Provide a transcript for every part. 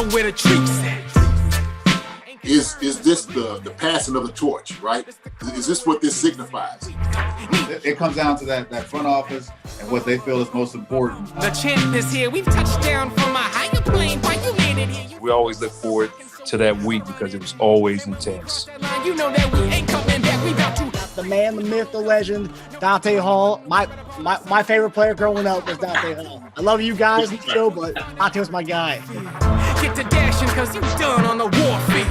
know where the treats at. Is this the passing of the torch, right? Is this what this signifies? It comes down to that front office and what they feel is most important. The champ is here. We've touched down from a higher plane. Why you landed here? We always look forward to that week because it was always intense. You know that we ain't coming back. We about to. The man, the myth, the legend, Dante Hall. My favorite player growing up was Dante Hall. I love you guys in the show, but Dante was my guy. Get to dashing because you done on the warfield.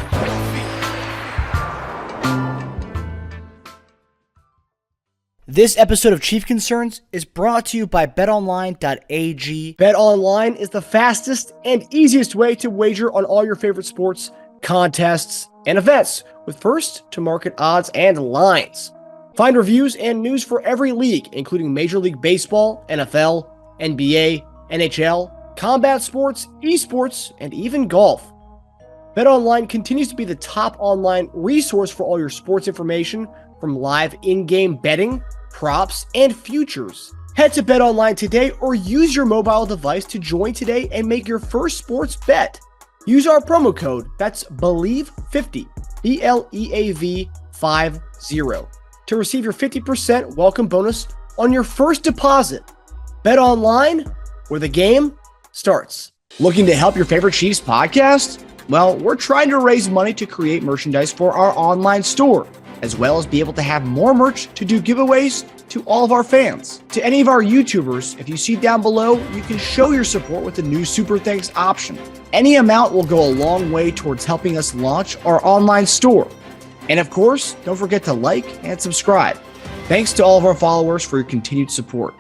This episode of Chief Concerns is brought to you by BetOnline.AG. BetOnline is the fastest and easiest way to wager on all your favorite sports, contests, and events with first-to-market odds and lines. Find reviews and news for every league, including Major League Baseball, NFL, NBA, NHL, combat sports, esports, and even golf. BetOnline continues to be the top online resource for all your sports information, from live in-game betting, props, and futures. Head to BetOnline today or use your mobile device to join today and make your first sports bet. Use our promo code, that's BELIEVE50, BLEAV50, to receive your 50% welcome bonus on your first deposit. BetOnline, where the game starts. Looking to help your favorite Chiefs podcast? Well, we're trying to raise money to create merchandise for our online store, as well as be able to have more merch to do giveaways to all of our fans. To any of our YouTubers, if you see down below, you can show your support with the new Super Thanks option. Any amount will go a long way towards helping us launch our online store. And of course, don't forget to like and subscribe. Thanks to all of our followers for your continued support.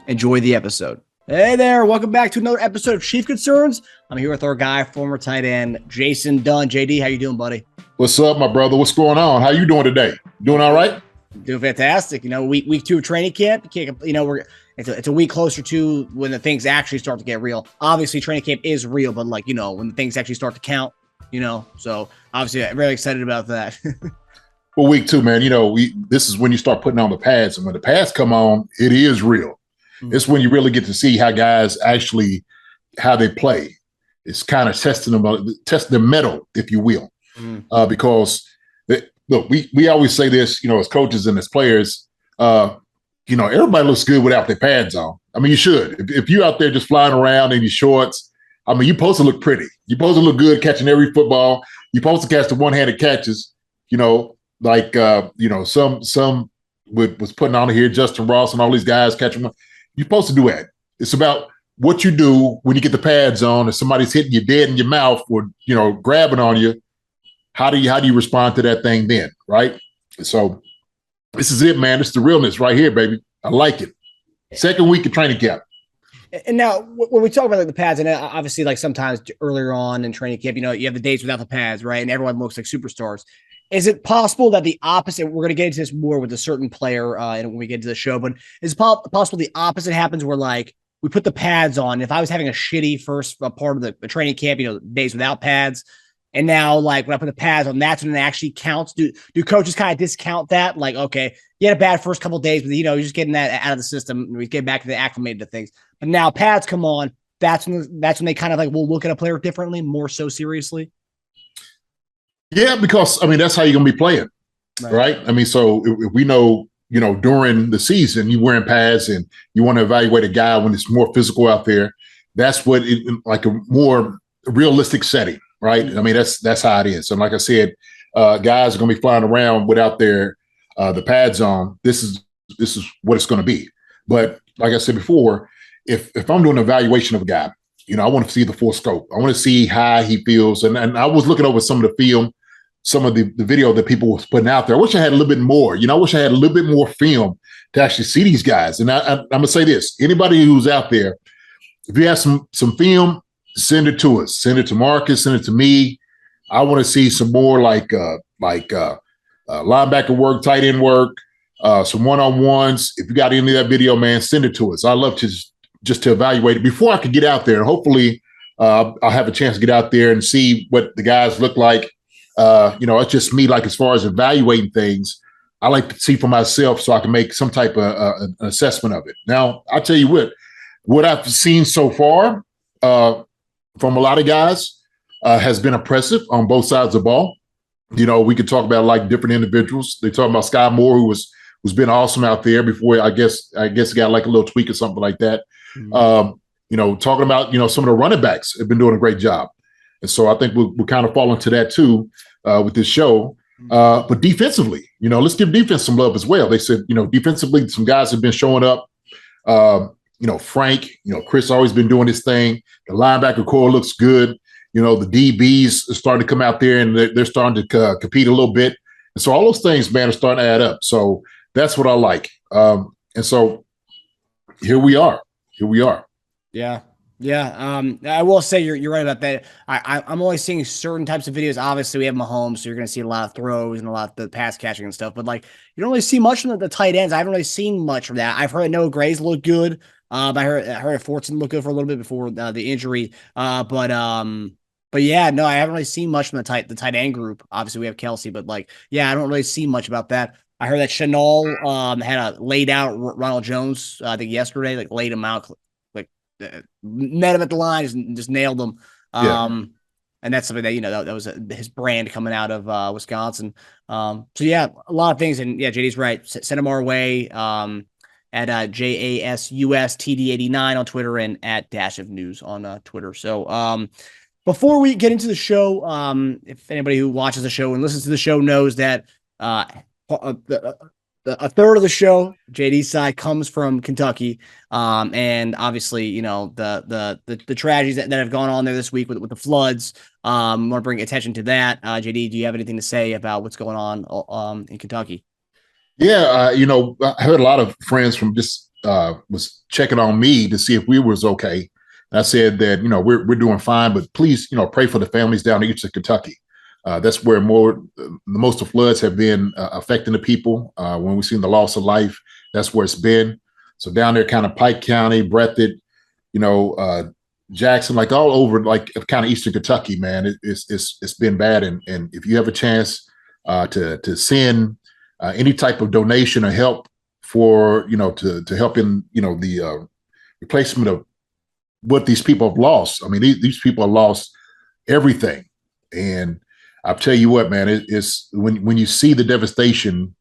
Enjoy the episode. Hey there, welcome back to another episode of Chief Concerns. I'm here with our guy, former tight end, Jason Dunn. JD, how you doing, buddy? What's up, my brother? What's going on? How you doing today? Doing all right? Doing fantastic. You know, week 2 of training camp. It's a week closer to when the things actually start to get real. Obviously, training camp is real, but when the things actually start to count, So obviously, I'm really excited about that. Well, week 2, man. This is when you start putting on the pads, and when the pads come on, it is real. Mm-hmm. It's when you really get to see how guys actually how they play. It's kind of testing their mettle, if you will. Because look, we always say this, as coaches and as players, everybody looks good without their pads on. I mean, you should. If you're out there just flying around in your shorts, I mean, you're supposed to look pretty. You're supposed to look good catching every football. You're supposed to catch the one-handed catches, some was putting on here, Justin Ross and all these guys catching them. You're supposed to do that. It's about what you do when you get the pads on and somebody's hitting you dead in your mouth or, grabbing on you. How do you respond to that thing then, right? So this is it, man. This is the realness right here, baby. I like it. Second week of training camp. And now when we talk about the pads, and obviously sometimes earlier on in training camp, you have the days without the pads, right? And everyone looks like superstars. Is it possible that the opposite, we're going to get into this more with a certain player and when we get to the show, but is it possible the opposite happens where we put the pads on? If I was having a shitty first part of the training camp, days without pads, and now when I put the pads on, that's when it actually counts. Do coaches kind of discount that? Okay, you had a bad first couple of days, but you're just getting that out of the system. We get back to the acclimated to things. But now pads come on. That's when they kind of will look at a player differently, more so seriously. Yeah, because that's how you're gonna be playing, right? I mean, so if we know, during the season you wearing pads and you want to evaluate a guy when it's more physical out there, that's what a more realistic setting, right? I mean, that's how it is. And like I said, guys are gonna be flying around without the pads on. This is what it's gonna be. But like I said before, if I'm doing an evaluation of a guy, I want to see the full scope. I want to see how he feels. And I was looking over some of the film, some of the video that people was putting out there. I wish I had a little bit more. I wish I had a little bit more film to actually see these guys. And I'm going to say this. Anybody who's out there, if you have some film, send it to us. Send it to Marcus. Send it to me. I want to see some more linebacker work, tight end work, some one-on-ones. If you got any of that video, man, send it to us. I love to just to evaluate it before I could get out there. And hopefully I'll have a chance to get out there and see what the guys look like. It's just me, as far as evaluating things, I like to see for myself so I can make some type of an assessment of it. Now, I'll tell you what I've seen so far from a lot of guys, has been impressive on both sides of the ball. You know, we could talk about like different individuals. They talk about Skyy Moore, who's been awesome out there before. I guess he got like a little tweak or something like that. Mm-hmm. You know, talking about, you know, some of the running backs have been doing a great job. And so I think we're kind of falling to that too with this show. But defensively, you know, let's give defense some love as well. They said, you know, defensively, some guys have been showing up. You know, Frank, you know, Chris always been doing his thing. The linebacker core looks good. You know, the DBs are starting to come out there and they're starting to compete a little bit. And so all those things, man, are starting to add up. So that's what I like. And so here we are. Yeah. I will say you're right about that. I'm only seeing certain types of videos. Obviously, we have Mahomes, so you're going to see a lot of throws and a lot of the pass catching and stuff. But like, you don't really see much from the tight ends. I haven't really seen much from that. I've heard that Noah Gray's looked good. I heard Fortson looked good for a little bit before the injury. But yeah, no, I haven't really seen much from the tight end group. Obviously, we have Kelce, but like, yeah, I don't really see much about that. I heard that Chanel had a laid out Ronald Jones, I think yesterday, like laid him out, like met him at the line, just nailed him. And that's something that, you know, that was his brand coming out of Wisconsin. So yeah, a lot of things. And yeah, JD's right. Send him our way at JASUSTD89 on Twitter and at Dash of News on Twitter. So before we get into the show, if anybody who watches the show and listens to the show knows that a third of the show, JD's side, comes from Kentucky, and obviously, you know, the tragedies that have gone on there this week with the floods. I want to bring attention to that. JD, do you have anything to say about what's going on in Kentucky? Yeah, you know, I heard a lot of friends from just was checking on me to see if we was okay. And I said that, you know, we're doing fine, but please, you know, pray for the families down in Eastern Kentucky. That's where the most of floods have been affecting the people. When we've seen the loss of life, that's where it's been. So down there, kind of Pike County, Breathitt, you know, Jackson, like all over, like kind of Eastern Kentucky, man, it's been bad. And if you have a chance to send any type of donation or help for, you know, to help in, you know, the replacement of what these people have lost. I mean, these people have lost everything. And I'll tell you what, man, it's when you see the devastation,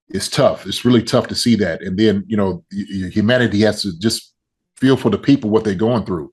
it's tough. It's really tough to see that. And then, you know, humanity has to just feel for the people, what they're going through.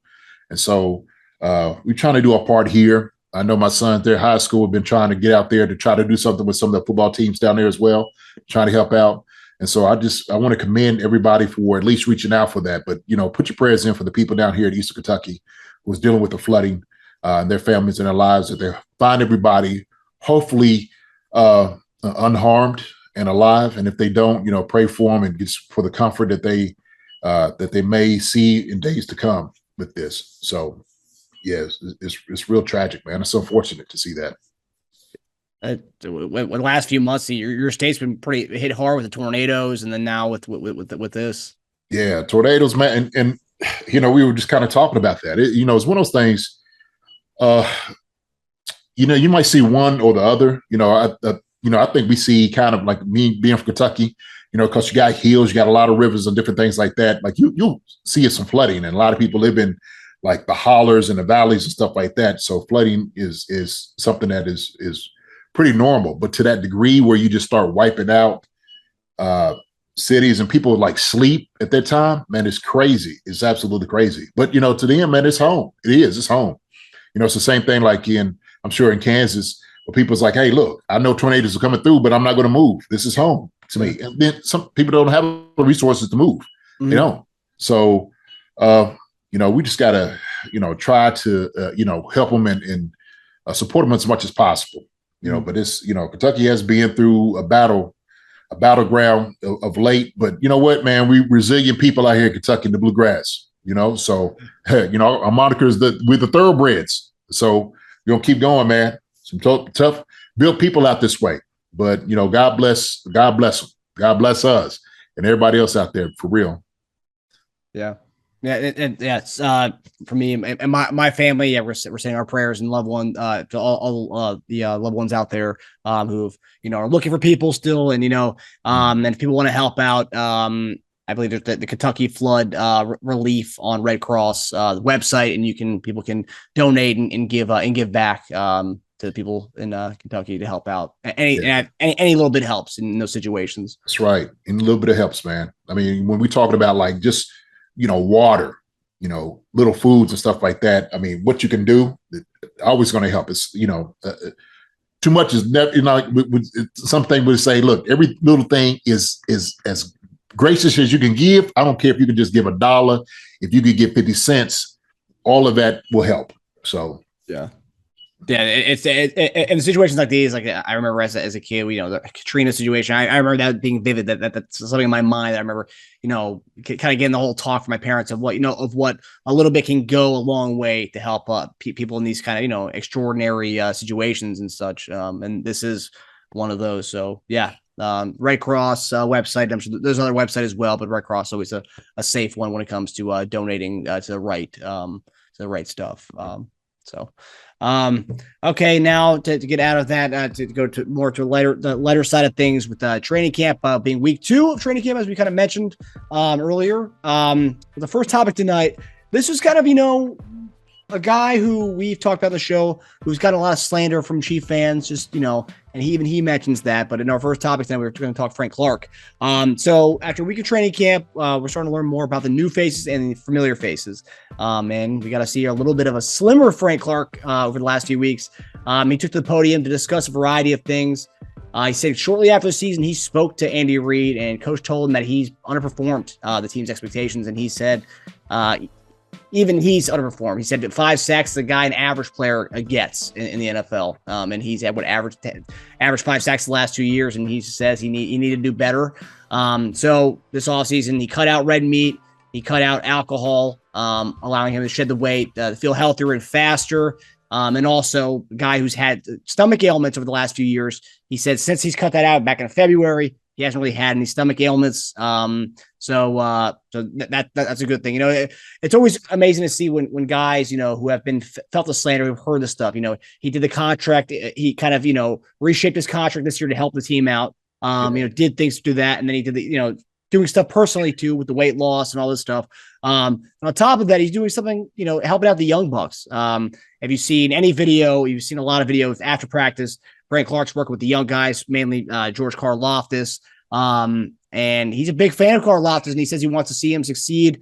And so we're trying to do our part here. I know my sons, their high school, have been trying to get out there to try to do something with some of the football teams down there as well, trying to help out. And so I want to commend everybody for at least reaching out for that. But, you know, put your prayers in for the people down here in Eastern Kentucky who's dealing with the flooding and their families and their lives, that they find everybody hopefully unharmed and alive. And if they don't, you know, pray for them and get for the comfort that they may see in days to come with this. So, yeah, it's real tragic, man. It's unfortunate to see that. When the last few months, your state's been pretty hit hard with the tornadoes, and then now with this. Yeah, tornadoes, man, and you know, we were just kind of talking about that. You know, it's one of those things. You know, you might see one or the other. You know, I think we see kind of like me being from Kentucky. You know, because you got hills, you got a lot of rivers and different things like that. Like you'll see some flooding, and a lot of people live in like the hollers and the valleys and stuff like that. So flooding is something that is pretty normal, but to that degree where you just start wiping out cities and people like sleep at that time, man, it's crazy. It's absolutely crazy. But, you know, to them, man, it's home. It's home. You know, it's the same thing like I'm sure in Kansas, where people's like, hey, look, I know tornadoes are coming through, but I'm not going to move. This is home to me. And then some people don't have the resources to move, you know? So, you know, we just got to, you know, try to, you know, help them and support them as much as possible. You know, but it's, you know, Kentucky has been through a battleground of late. But you know what, man, we resilient people out here in Kentucky in the bluegrass. You know, so you know, our moniker is we're the thoroughbreds. So we're gonna keep going, man. Some tough built people out this way. But you know, God bless them. God bless us and everybody else out there for real. Yeah. Yeah, it's for me and my family. Yeah, we're saying our prayers and loved one to all the loved ones out there who, you know, are looking for people still, and you know, and if people want to help out, I believe there's the Kentucky flood relief on Red Cross website, and people can donate and give back to the people in Kentucky to help out. Any little bit helps in those situations. That's right. And a little bit of helps, man. I mean, when we're talking about like just, water, little foods and stuff like that. I mean, what you can do, always going to help. It's, too much is never, something would say, look, every little thing is as gracious as you can give. I don't care if you can just give $1, if you could give 50 cents, all of that will help. So, yeah. Yeah, it's in situations like these. Like I remember as a kid, the Katrina situation. I remember that being vivid. That's something in my mind that I remember. Kind of getting the whole talk from my parents of what a little bit can go a long way to help people in these kind of extraordinary situations and such. And this is one of those. So yeah, Red Cross website. I'm sure there's another website as well, but Red Cross is always a safe one when it comes to donating to the right stuff. Okay, now to get out of that, to go to more to the lighter side of things with training camp being week 2 of training camp, as we kind of mentioned earlier. The first topic tonight, this was kind of, a guy who we've talked about on the show who's got a lot of slander from Chief fans, just, and he mentions that. But in our first topic tonight, we're going to talk Frank Clark. So after a week of training camp, we're starting to learn more about the new faces and the familiar faces. And we got to see a little bit of a slimmer Frank Clark over the last few weeks. He took to the podium to discuss a variety of things. He said shortly after the season, he spoke to Andy Reid, and coach told him that he's underperformed the team's expectations. And he said, even he's underperformed. He said that 5 sacks is a guy an average player gets in the NFL. And he's had average 5 sacks the last 2 years. And he says he needed to do better. So this offseason, he cut out red meat. He cut out alcohol, allowing him to shed the weight, feel healthier and faster. And also a guy who's had stomach ailments over the last few years. He said since he's cut that out back in February, he hasn't really had any stomach ailments. So that's a good thing. It's always amazing to see when guys, who have been felt the slander, who've heard the stuff. He did the contract. He kind of, reshaped his contract this year to help the team out. Did things to do that. And then he did doing stuff personally too with the weight loss and all this stuff. On top of that, he's doing something, helping out the young bucks. Have you seen any video? You've seen a lot of videos after practice. Frank Clark's working with the young guys, mainly George Karlaftis. And he's a big fan of Karlaftis, and he says he wants to see him succeed.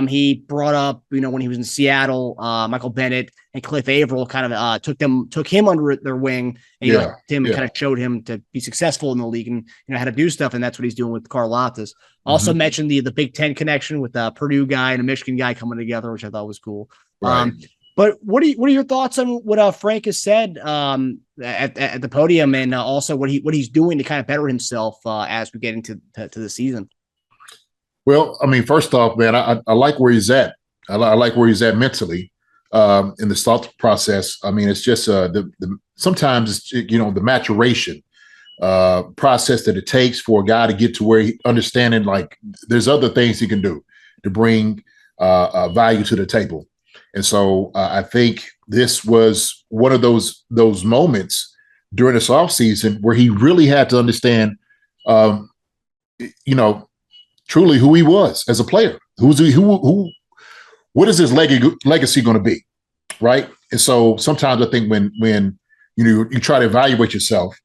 He brought up, when he was in Seattle, Michael Bennett and Cliff Averill kind of took him under their wing, and Tim kind of showed him to be successful in the league and how to do stuff, and that's what he's doing with Karlaftis. Also mentioned the Big Ten connection with a Purdue guy and a Michigan guy coming together, which I thought was cool. Right. But what are your thoughts on what Frank has said at the podium, and also what he's doing to kind of better himself as we get into the season? Well, I mean, first off, man, I like where he's at. I like where he's at mentally in the thought process. I mean, it's just sometimes it's the maturation process that it takes for a guy to get to where he understanding like there's other things he can do to bring value to the table. And so I think this was one of those moments during this offseason where he really had to understand, truly who he was as a player. What is his legacy going to be, right? And so sometimes I think when you try to evaluate yourself,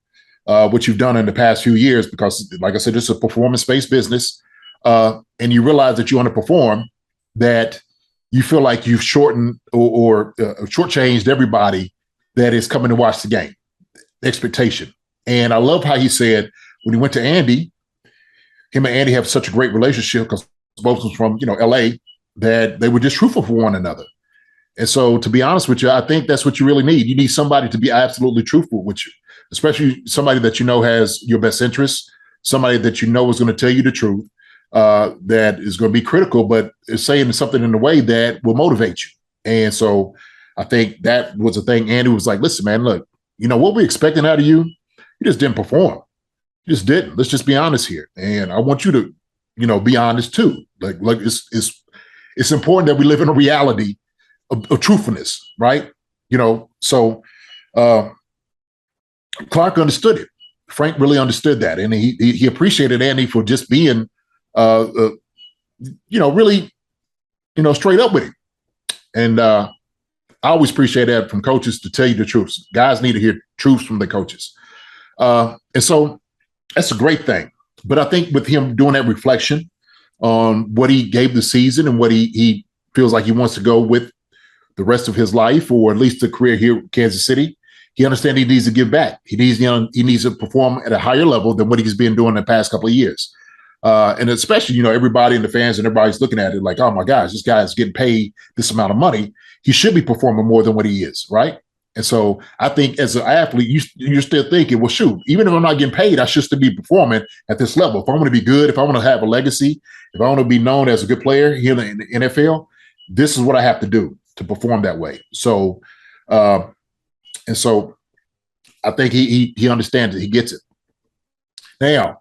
what you've done in the past few years, because like I said, it's a performance-based business, and you realize that you underperform, that you feel like you've shortened or shortchanged everybody that is coming to watch the game. Expectation. And I love how he said when he went to Andy, him and Andy have such a great relationship because both of them from LA, that they were just truthful for one another. And so, to be honest with you, I think that's what you really need. You need somebody to be absolutely truthful with you, especially somebody that has your best interests, somebody that is going to tell you the truth. That is going to be critical, but is saying something in a way that will motivate you. And so I think that was the thing. Andy was like, listen, man, look, what we're expecting out of you, you just didn't perform. You just didn't. Let's just be honest here. And I want you to, be honest too. Like it's important that we live in a reality of truthfulness, right? So Clark understood it. Frank really understood that. And he appreciated Andy for just being really, straight up with him. And I always appreciate that from coaches to tell you the truth. Guys need to hear truths from their coaches. And so that's a great thing. But I think with him doing that reflection on what he gave the season and what he feels like he wants to go with the rest of his life, or at least a career here in Kansas City, he understands he needs to give back. He needs to perform at a higher level than what he's been doing the past couple of years. And especially, everybody and the fans and everybody's looking at it like, oh my gosh, this guy is getting paid this amount of money. He should be performing more than what he is, right? And so I think as an athlete, you're still thinking, well, shoot, even if I'm not getting paid, I should still be performing at this level. If I want to be good, if I want to have a legacy, if I want to be known as a good player here in the NFL, this is what I have to do to perform that way. So, and so I think he understands it. He gets it. Now,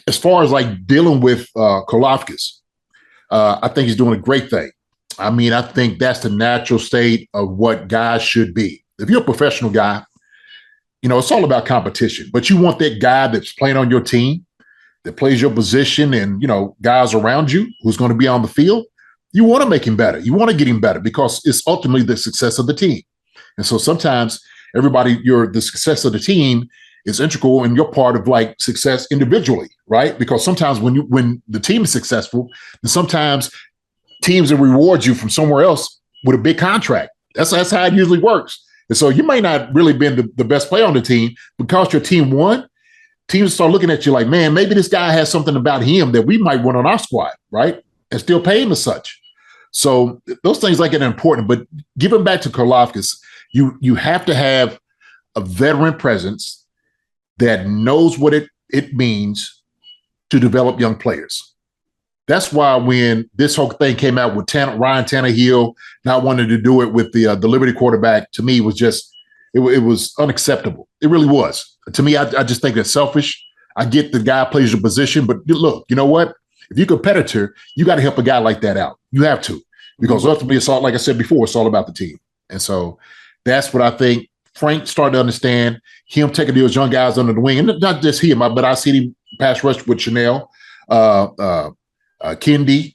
as far as like dealing with Karlaftis, I think he's doing a great thing. I mean, I think that's the natural state of what guys should be. If you're a professional guy, it's all about competition, but you want that guy that's playing on your team, that plays your position, and, guys around you who's going to be on the field. You want to make him better. You want to get him better because it's ultimately the success of the team. And so sometimes the success of the team is integral and you're part of like success individually, right? Because sometimes when the team is successful, then sometimes teams will reward you from somewhere else with a big contract. That's how it usually works. And so you may not really been the best player on the team, because your team won, teams start looking at you like, man, maybe this guy has something about him that we might want on our squad, right? And still pay him as such. So those things like it are important. But giving back to Karlaftis, you have to have a veteran presence that knows what it means to develop young players. That's why when this whole thing came out with Ryan Tannehill not wanting to do it with the Liberty quarterback, to me was just it was unacceptable. It really was. To me, I just think that's selfish. I get the guy plays your position, but look, you know what? If you're a competitor, you got to help a guy like that out. You have to, because ultimately, it's all, like I said before, it's all about the team. And so that's what I think Frank started to understand. Him taking those young guys under the wing, and not just him, but I see him pass rush with Chanel, Kendi,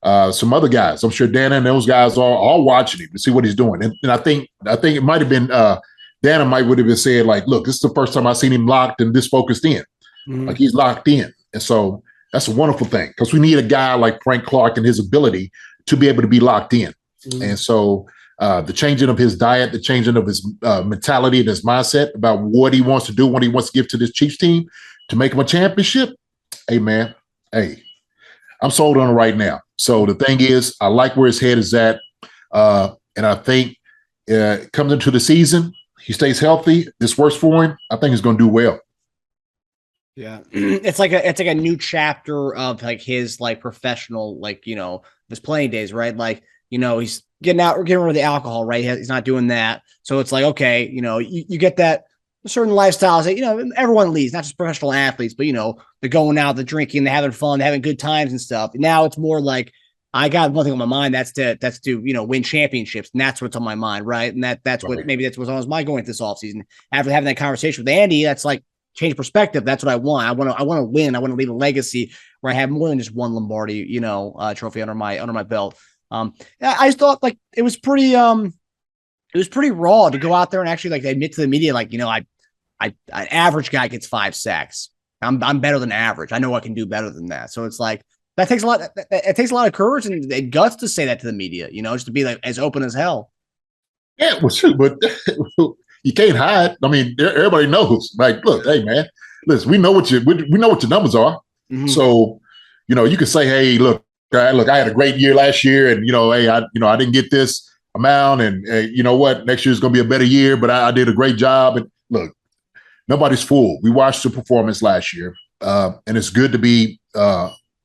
some other guys. I'm sure Dana and those guys are all watching him to see what he's doing. And I think it might have been Dana would have been saying like, look, this is the first time I've seen him locked and this focused in. Like he's locked in. And so that's a wonderful thing, because we need a guy like Frank Clark and his ability to be able to be locked in. And so the changing of his diet, the changing of his mentality and his mindset about what he wants to do, what he wants to give to this Chiefs team to make him a championship. Hey, man, I'm sold on it right now. So the thing is, I like where his head is at. And I think comes into the season, he stays healthy, this works for him, I think he's going to do well. Yeah. It's like a new chapter of like his like professional, like, his playing days, right? Like, he's getting rid of the alcohol, right? He's not doing that. So it's like, okay, you get that certain lifestyles that, everyone leads, not just professional athletes, but, they're going out, they're drinking, they're having fun, they're having good times and stuff. Now it's more like, I got one thing on my mind. That's to win championships. And that's what's on my mind. Right. And that's what, maybe that's what's on my going this offseason. After having that conversation with Andy, that's like change perspective. That's what I want. I want to win. I want to leave a legacy where I have more than just one Lombardi, trophy under my belt. I just thought like it was pretty raw to go out there and actually like admit to the media, like, an average guy gets 5 sacks. I'm better than average. I know I can do better than that. So it's like, that takes a lot. It takes a lot of courage and guts to say that to the media, just to be like as open as hell. Yeah, well, shoot, but you can't hide. I mean, everybody knows. Like, look, hey, man, listen, we know what your numbers are. Mm-hmm. So, you can say, hey, look, I had a great year last year, and hey, I didn't get this amount, and you know what, next year is going to be a better year, but I did a great job. And look, nobody's fool. We watched the performance last year, and it's good to be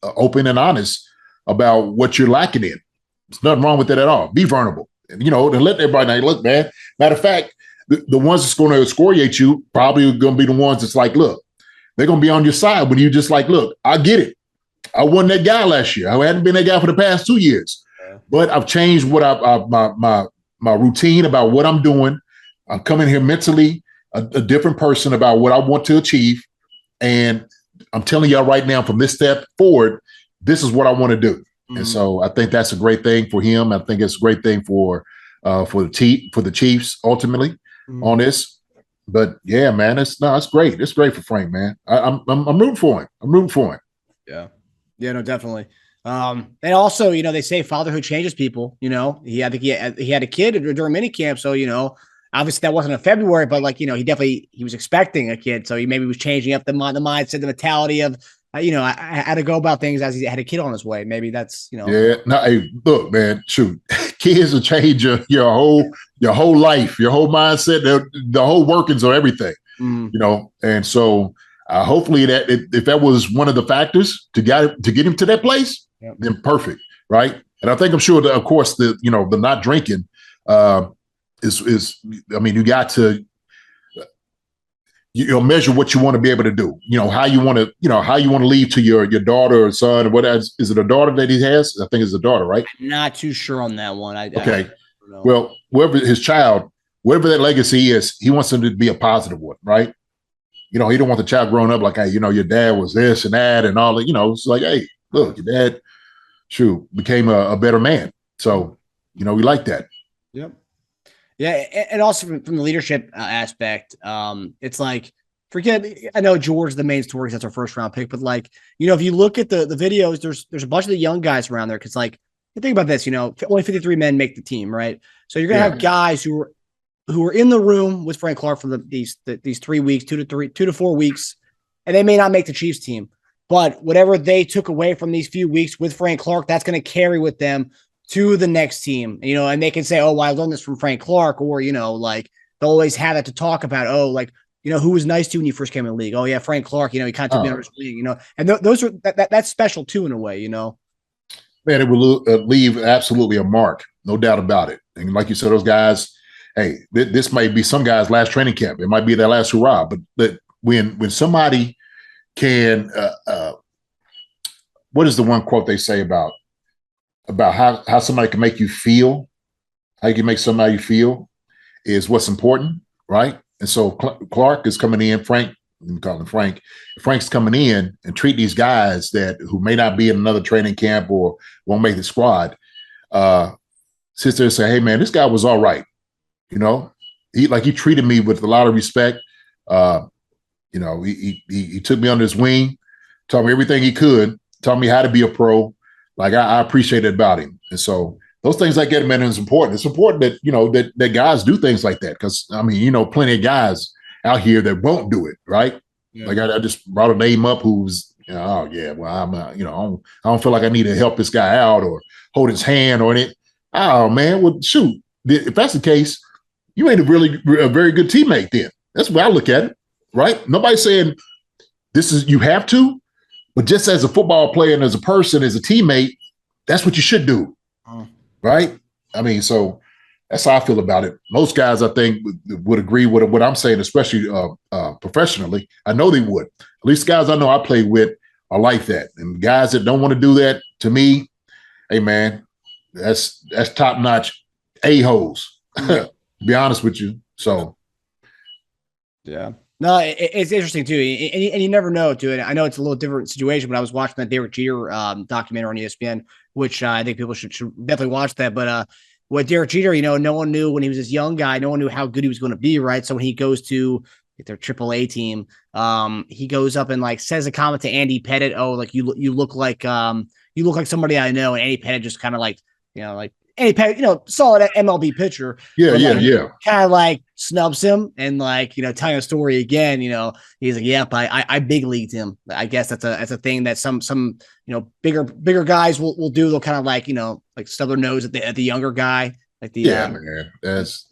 open and honest about what you're lacking in. There's nothing wrong with that at all. Be vulnerable, and and let everybody know. Look, man. Matter of fact, the ones that's going to excoriate you probably are going to be the ones that's like, look, they're going to be on your side when you just like, look, I get it. I wasn't that guy last year. I hadn't been that guy for the past 2 years, but I've changed what my routine about what I'm doing. I'm coming here mentally a different person about what I want to achieve, and I'm telling y'all right now, from this step forward, this is what I want to do. And so I think that's a great thing for him. I think it's a great thing for the Chiefs ultimately on this. But yeah, man, it's great. It's great for Frank, man. I'm rooting for him. I'm rooting for him. Yeah, no, definitely. And also, they say fatherhood changes people. He had a kid during minicamp, so obviously that wasn't in February, but he was expecting a kid, so he maybe was changing up the mindset, the mentality of I had to go about things as he had a kid on his way. Maybe that's Yeah. No, hey, look, man, shoot, kids will change your whole life, your whole mindset, the whole workings of everything. And so hopefully that if that was one of the factors to get him to that place, then perfect, right? And I think I'm sure that, of course, the not drinking is you got to measure what you want to be able to do. How you want to leave to your daughter or son. What is it? A daughter that he has? I think it's a daughter, right? I'm not too sure on that one. Okay. Well, whoever his child, whatever that legacy is, he wants him to be a positive one, right? He don't want the child growing up like, hey, your dad was this and that and all that. It's like, hey, look, your dad, became a better man. So, we like that. Yep. Yeah, and also from the leadership aspect, it's like, I know George the main story, that's our first round pick, but if you look at the videos, there's a bunch of the young guys around there. Cause think about this, only 53 men make the team, right? So you're going to have guys who are in the room with Frank Clark for these 3 weeks, 2 to 4 weeks, and they may not make the Chiefs team, but whatever they took away from these few weeks with Frank Clark, that's going to carry with them to the next team, and they can say, oh, well, I learned this from Frank Clark, or, they'll always have that to talk about. Oh, who was nice to you when you first came in the league? Oh yeah, Frank Clark, he kind of took me under his wing, and those are, that's special too, in a way, Man, it will leave absolutely a mark, no doubt about it. And like you said, those guys, hey, this might be some guys' last training camp. It might be their last hurrah, but when somebody can, what is the one quote they say about how somebody can make you feel, how you can make somebody feel is what's important, right? And so Clark is coming in, Frank, let me call him Frank. Frank's coming in and treat these guys who may not be in another training camp or won't make the squad, sits there and say, hey man, this guy was all right. He treated me with a lot of respect. He took me under his wing, taught me everything he could, taught me how to be a pro. I appreciate it about him. And so those things like that, man, is important. It's important that, that guys do things like that. Cause plenty of guys out here that won't do it. Right. Yeah. I just brought a name up who's, oh yeah, well, I'm, I don't feel like I need to help this guy out or hold his hand or anything. Oh man, well, shoot. If that's the case, you ain't a very good teammate then. That's the way I look at it. Right. Nobody's saying you have to. But just as a football player and as a person, as a teammate, that's what you should do, right? So that's how I feel about it. Most guys, I think, would agree with what I'm saying, especially professionally. I know they would. At least guys I know I play with are like that. And guys that don't want to do that, to me, hey, man, that's top-notch a-holes, to be honest with you. So, yeah. No, it's interesting too, and you never know too. And I know it's a little different situation, but I was watching that Derek Jeter documentary on ESPN, which I think people should definitely watch that. But with Derek Jeter, no one knew when he was this young guy, no one knew how good he was going to be, right? So when he goes to their AAA team, he goes up and says a comment to Andy Pettitte, "Oh, you look like somebody I know," and Andy Pettitte just kind of Andy Pettitte, solid MLB pitcher. Yeah. Kind of snubs him and telling a story again. He's like, "Yep, I big leagued him." I guess that's a thing that some bigger guys will do. They'll kind of stub their nose at the younger guy. Man, that's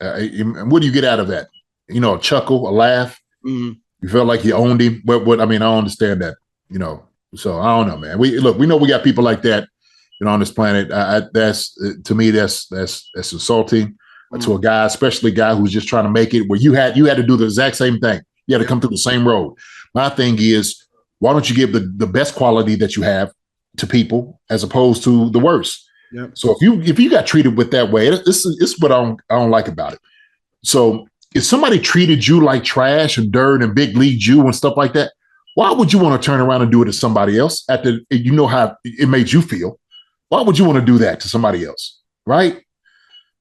what do you get out of that? A chuckle, a laugh. Mm-hmm. You felt like you owned him. But I don't understand that. So I don't know, man. We know we got people like that. On this planet, that's to me, that's insulting to a guy, especially a guy who's just trying to make it. Where you had to do the exact same thing. You had to come through the same road. My thing is, why don't you give the best quality that you have to people as opposed to the worst? Yep. So if you got treated with that way, this is what I don't like about it. So if somebody treated you like trash and dirt and big league you and stuff like that, Why would you want to turn around and do it to somebody else after you know how it made you feel? Why would you want to do that to somebody else? Right?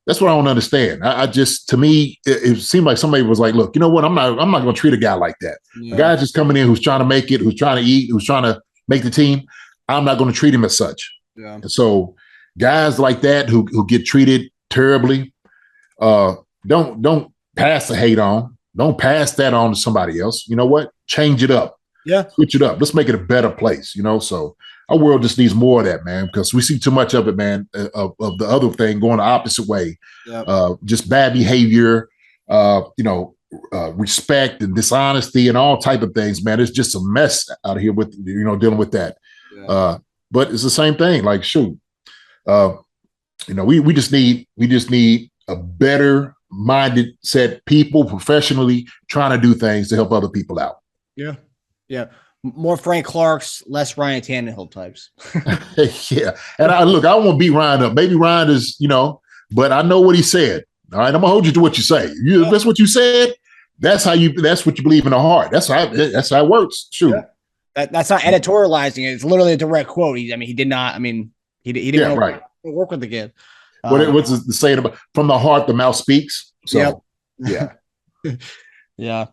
That's what I don't understand. I just, to me, it seemed like somebody was like, look, you know what? I'm not going to treat a guy like that. Yeah. A guy just coming in who's trying to make it, who's trying to eat, who's trying to make the team. I'm not going to treat him as such. Yeah. And so guys like that who get treated terribly, don't pass the hate on. Don't pass that on to somebody else. You know what? Change it up. Yeah. Switch it up. Let's make it a better place, you know? So our world just needs more of that, man, because we see too much of it, man, of the other thing going the opposite way. Yep. Just bad behavior, respect and dishonesty and all type of things, man. It's just a mess out here with, dealing with that. Yeah. But it's the same thing. Like, shoot, we just need a better minded set people professionally trying to do things to help other people out. Yeah. Yeah. More Frank Clarks, less Ryan Tannehill types. Yeah. And I don't want to beat Ryan up. Maybe Ryan is, but I know what he said. All right. I'm gonna hold you to what you say. If that's what you said, that's what you believe in the heart. That's how it works. Shoot. Yeah. That's not editorializing it. It's literally a direct quote. He didn't work with the kid. What's the saying about from the heart, the mouth speaks? So, yeah. Yeah.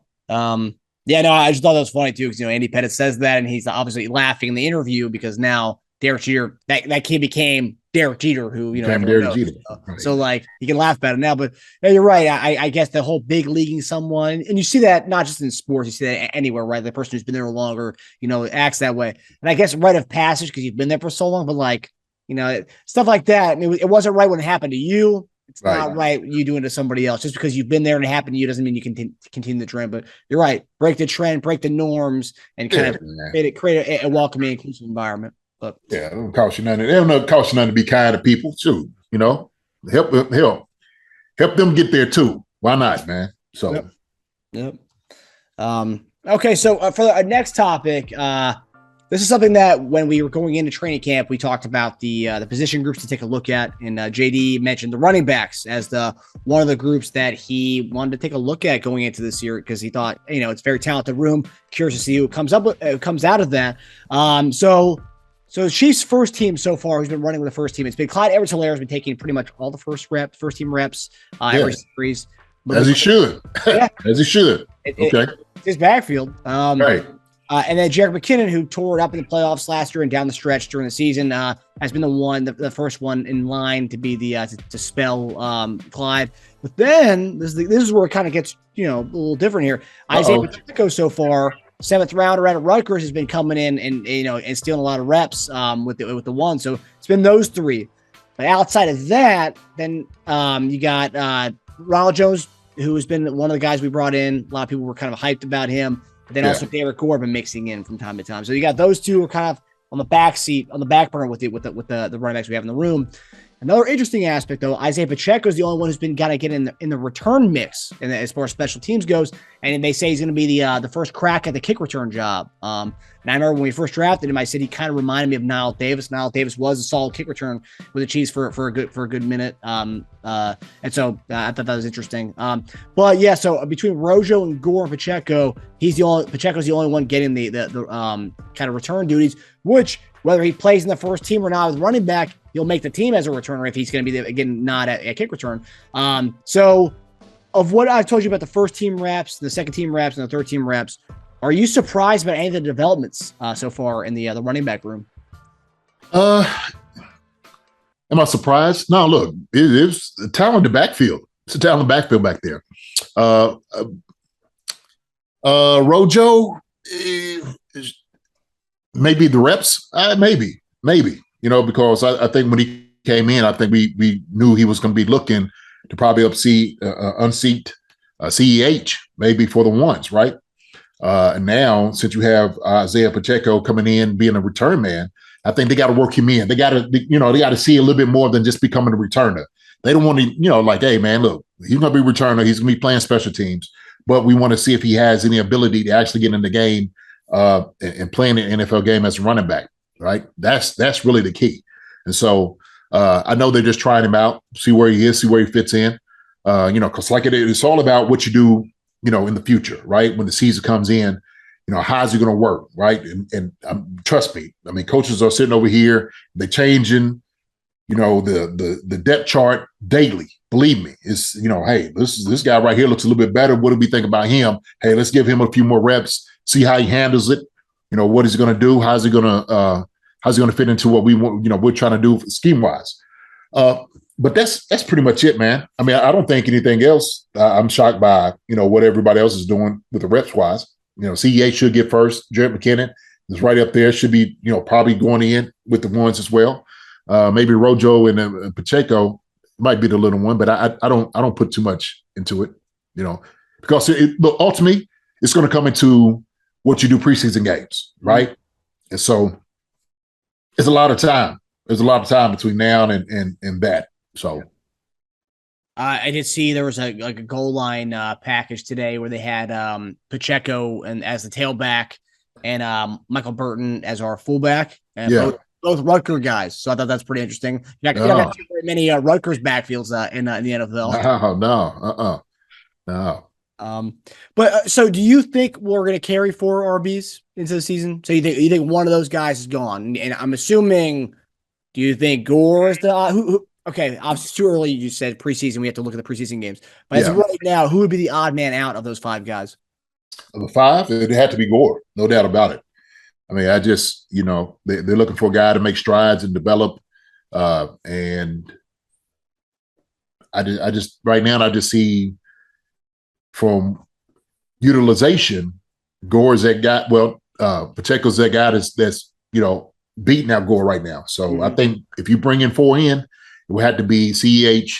No, I just thought that was funny too, because Andy Pettit says that, and he's obviously laughing in the interview because now Derek Jeter, that kid became Derek Jeter, who Derek Jeter. Right. So like you can laugh about it now, but you're right. I guess the whole big leaguing someone, and you see that not just in sports, you see that anywhere, right? The person who's been there longer, acts that way, and I guess rite of passage because you've been there for so long. But like stuff like that, it wasn't right when it happened to you. It's not right you doing it to somebody else. Just because you've been there and it happened to you doesn't mean you can continue the trend. But you're right. Break the trend, break the norms, and kind of create a welcoming, inclusive environment. But it don't cost you nothing. It don't cost you nothing to be kind to people too. Help them get there too. Why not, man? So, yep. Okay, so for our next topic, this is something that when we were going into training camp, we talked about the position groups to take a look at, and JD mentioned the running backs as one of the groups that he wanted to take a look at going into this year because he thought it's a very talented room. Curious to see who comes out of that. So Chiefs' first team so far, who's been running with the first team, it's been Clyde Edwards-Helaire has been taking pretty much all the first team reps every series. As he should. Yeah. As he should. Okay. It's his backfield. Right. And then Jerick McKinnon, who tore it up in the playoffs last year and down the stretch during the season, has been the first one in line to be to spell Clyde. But then this is where it kind of gets a little different here. Isiah Pacheco so far, 7th rounder out of Rutgers, has been coming in and stealing a lot of reps with the one. So it's been those three. But outside of that, then you got Ronald Jones, who has been one of the guys we brought in. A lot of people were kind of hyped about him. But then also Derek Corbin mixing in from time to time. So you got those two are kind of on the back burner with the running backs we have in the room. Another interesting aspect, though, Isiah Pacheco is the only one who's been kind of getting in the return mix, as far as special teams goes. And they say he's going to be the first crack at the kick return job. And I remember when we first drafted him, I said he kind of reminded me of Niall Davis. Niall Davis was a solid kick return with the Chiefs for a good minute. And so I thought that was interesting. But yeah, so between Rojo and Gore and Pacheco, Pacheco's the only one getting the kind of return duties, which whether he plays in the first team or not with running back, he'll make the team as a returner if he's going to be again not at kick return. So of what I've told you about the first team reps, the second team reps, and the third team reps, are you surprised about any of the developments so far in the running back room? Am I surprised? No, look, it's a talented backfield. It's a talented backfield back there. Rojo, maybe the reps, maybe, because I think when he came in, I think we knew he was going to be looking to probably unseat CEH maybe for the ones, right? And now, since you have Isiah Pacheco coming in, being a return man, I think they got to work him in. They got to see a little bit more than just becoming a returner. They don't want to, hey, man, look, he's going to be a returner. He's going to be playing special teams, but we want to see if he has any ability to actually get in the game and playing an NFL game as a running back, right? That's really the key. And so I know they're just trying him out, see where he is, see where he fits in, because like it's all about what you do, in the future, right? When the season comes in, how's it going to work, right? And trust me, I mean, coaches are sitting over here, they're changing, the depth chart daily. Believe me, it's, hey, this guy right here looks a little bit better. What do we think about him? Hey, let's give him a few more reps, see how he handles it. What is he going to do? How's he going to fit into what we want, we're trying to do scheme wise. But that's pretty much it, man. I mean, I don't think anything else. I'm shocked by, what everybody else is doing with the reps wise. CEH should get first. Jarrett McKinnon is right up there. Should be, probably going in with the ones as well. Maybe Rojo and Pacheco might be the little one, but I don't put too much into it, because ultimately it's going to come into what you do preseason games, right? And so it's a lot of time. There's a lot of time between now and that. So I did see there was a goal line package today where they had Pacheco and as the tailback and Michael Burton as our fullback. And both Rutgers guys. So I thought that's pretty interesting. You're not going to see very many Rutgers backfields in the NFL. No. But so do you think we're going to carry 4 RBs into the season? So you think one of those guys is gone? And I'm assuming, do you think Gore is the who okay, obviously it's too early. You said preseason. We have to look at the preseason games. But as of right now, who would be the odd man out of those 5 guys? Of the 5, it had to be Gore. No doubt about it. I mean, I just, they're looking for a guy to make strides and develop. And I just right now, I just see from utilization, Gore's that guy. Well, Pacheco's that guy that's beating out Gore right now. So I think if you bring in 4 in, it would have to be CEH,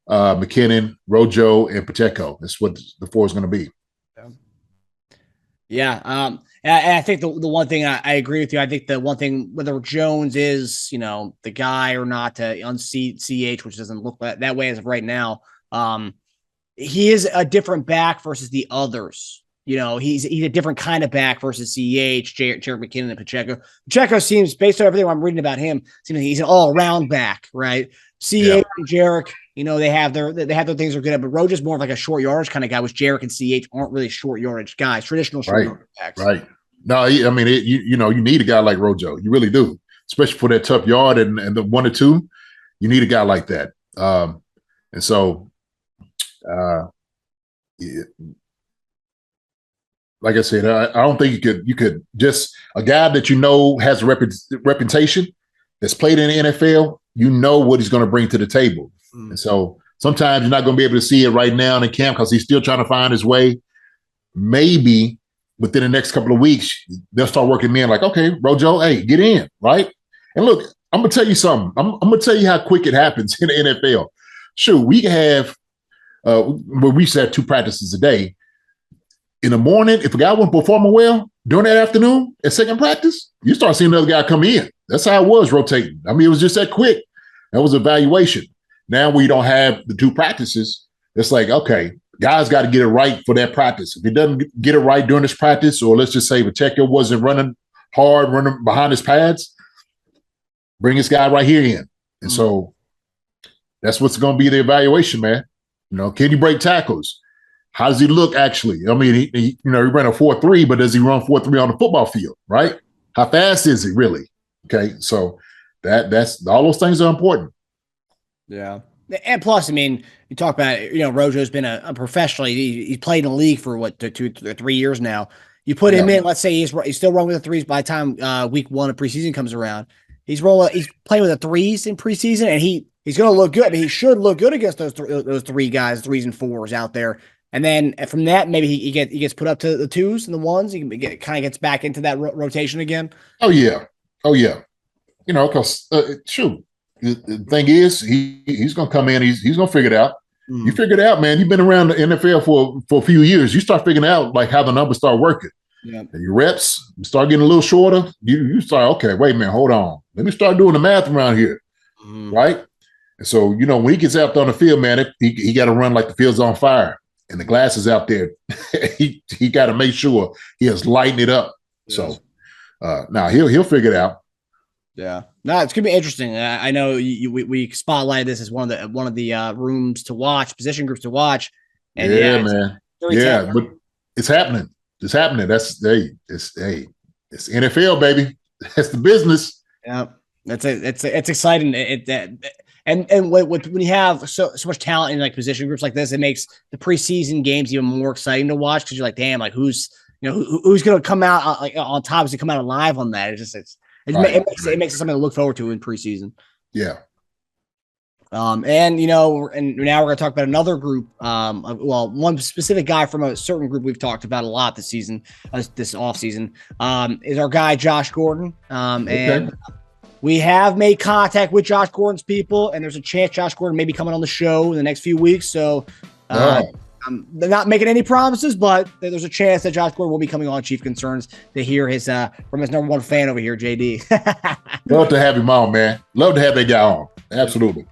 McKinnon, Rojo, and Pacheco. That's what the 4 is going to be. Yeah. I think the one thing I agree with you. I think the one thing, whether Jones is, the guy or not to unseat CH, which doesn't look that way as of right now. He is a different back versus the others. He's a different kind of back versus CH, Jarrett McKinnon, and Pacheco. Pacheco seems, based on everything I'm reading about him, seems like he's an all-around back, right? CH and Jarrett, they have their things are good at, but Rojo's more of like a short yardage kind of guy, which Jarrett and CH aren't really short yardage guys, traditional short yardage backs. Right. No, I mean, you need a guy like Rojo. You really do, especially for that tough yard and the 1 or 2. You need a guy like that. And so, like I said, I don't think you could just a guy that has a reputation that's played in the NFL. What he's going to bring to the table. And so sometimes you're not going to be able to see it right now in camp because he's still trying to find his way. Maybe within the next couple of weeks, they'll start working men like, okay, Rojo, hey, get in, right? And look, I'm going to tell you something. I'm going to tell you how quick it happens in the NFL. Sure, we have we used to have 2 practices a day. In the morning, if a guy wasn't performing well, during that afternoon at second practice, you start seeing another guy come in. That's how it was rotating. I mean, it was just that quick. That was evaluation. Now we don't have the 2 practices. It's like, okay, guys got to get it right for that practice. If he doesn't get it right during this practice, or let's just say Pacheco wasn't running hard, running behind his pads, bring this guy right here in. And so that's what's going to be the evaluation, man. Can you break tackles? How does he look actually? I mean, he ran a 4.3, but does he run 4.3 on the football field, right? How fast is he really? Okay, so that's all those things are important. Yeah. And plus, I mean, you talk about, Rojo's been a professionally, he's played in the league for 2 or 3 years now. You put him in, let's say he's still running with the 3s by the time week 1 of preseason comes around. He's playing with the 3s in preseason, and he's going to look good. I mean, he should look good against those 3 guys, 3s and 4s out there. And then from that, maybe he gets put up to the 2s and the 1s. He kind of gets back into that rotation again. Oh yeah. Because shoot, the thing is, he's going to come in. He's going to figure it out. You figure it out, man. You've been around the NFL for a few years. You start figuring out like how the numbers start working. Yeah. And your reps start getting a little shorter. You start, okay, wait a minute, hold on. Let me start doing the math around here, right? And so, when he gets out on the field, man, he got to run like the field's on fire. And the glass is out there. he got to make sure he is lighting it up. Yes. So now he'll figure it out. Yeah, no, it's gonna be interesting. I know we spotlighted this as one of the rooms to watch, position groups to watch. And man. Yeah, but it's happening. It's happening. It's NFL, baby. That's the business. Yeah, it's exciting. And when you have so much talent in like position groups like this, it makes the preseason games even more exciting to watch because you're like, damn, like who's going to come out like on top? Is to come out alive on that? It makes it something to look forward to in preseason. Yeah. And now we're going to talk about another group. One specific guy from a certain group we've talked about a lot this season, this offseason, is our guy Josh Gordon. And we have made contact with Josh Gordon's people, and there's a chance Josh Gordon may be coming on the show in the next few weeks. So they're not making any promises, but there's a chance that Josh Gordon will be coming on Chief Concerns to hear his from his number one fan over here, JD. Love to have him on, man. Love to have that guy on. Absolutely.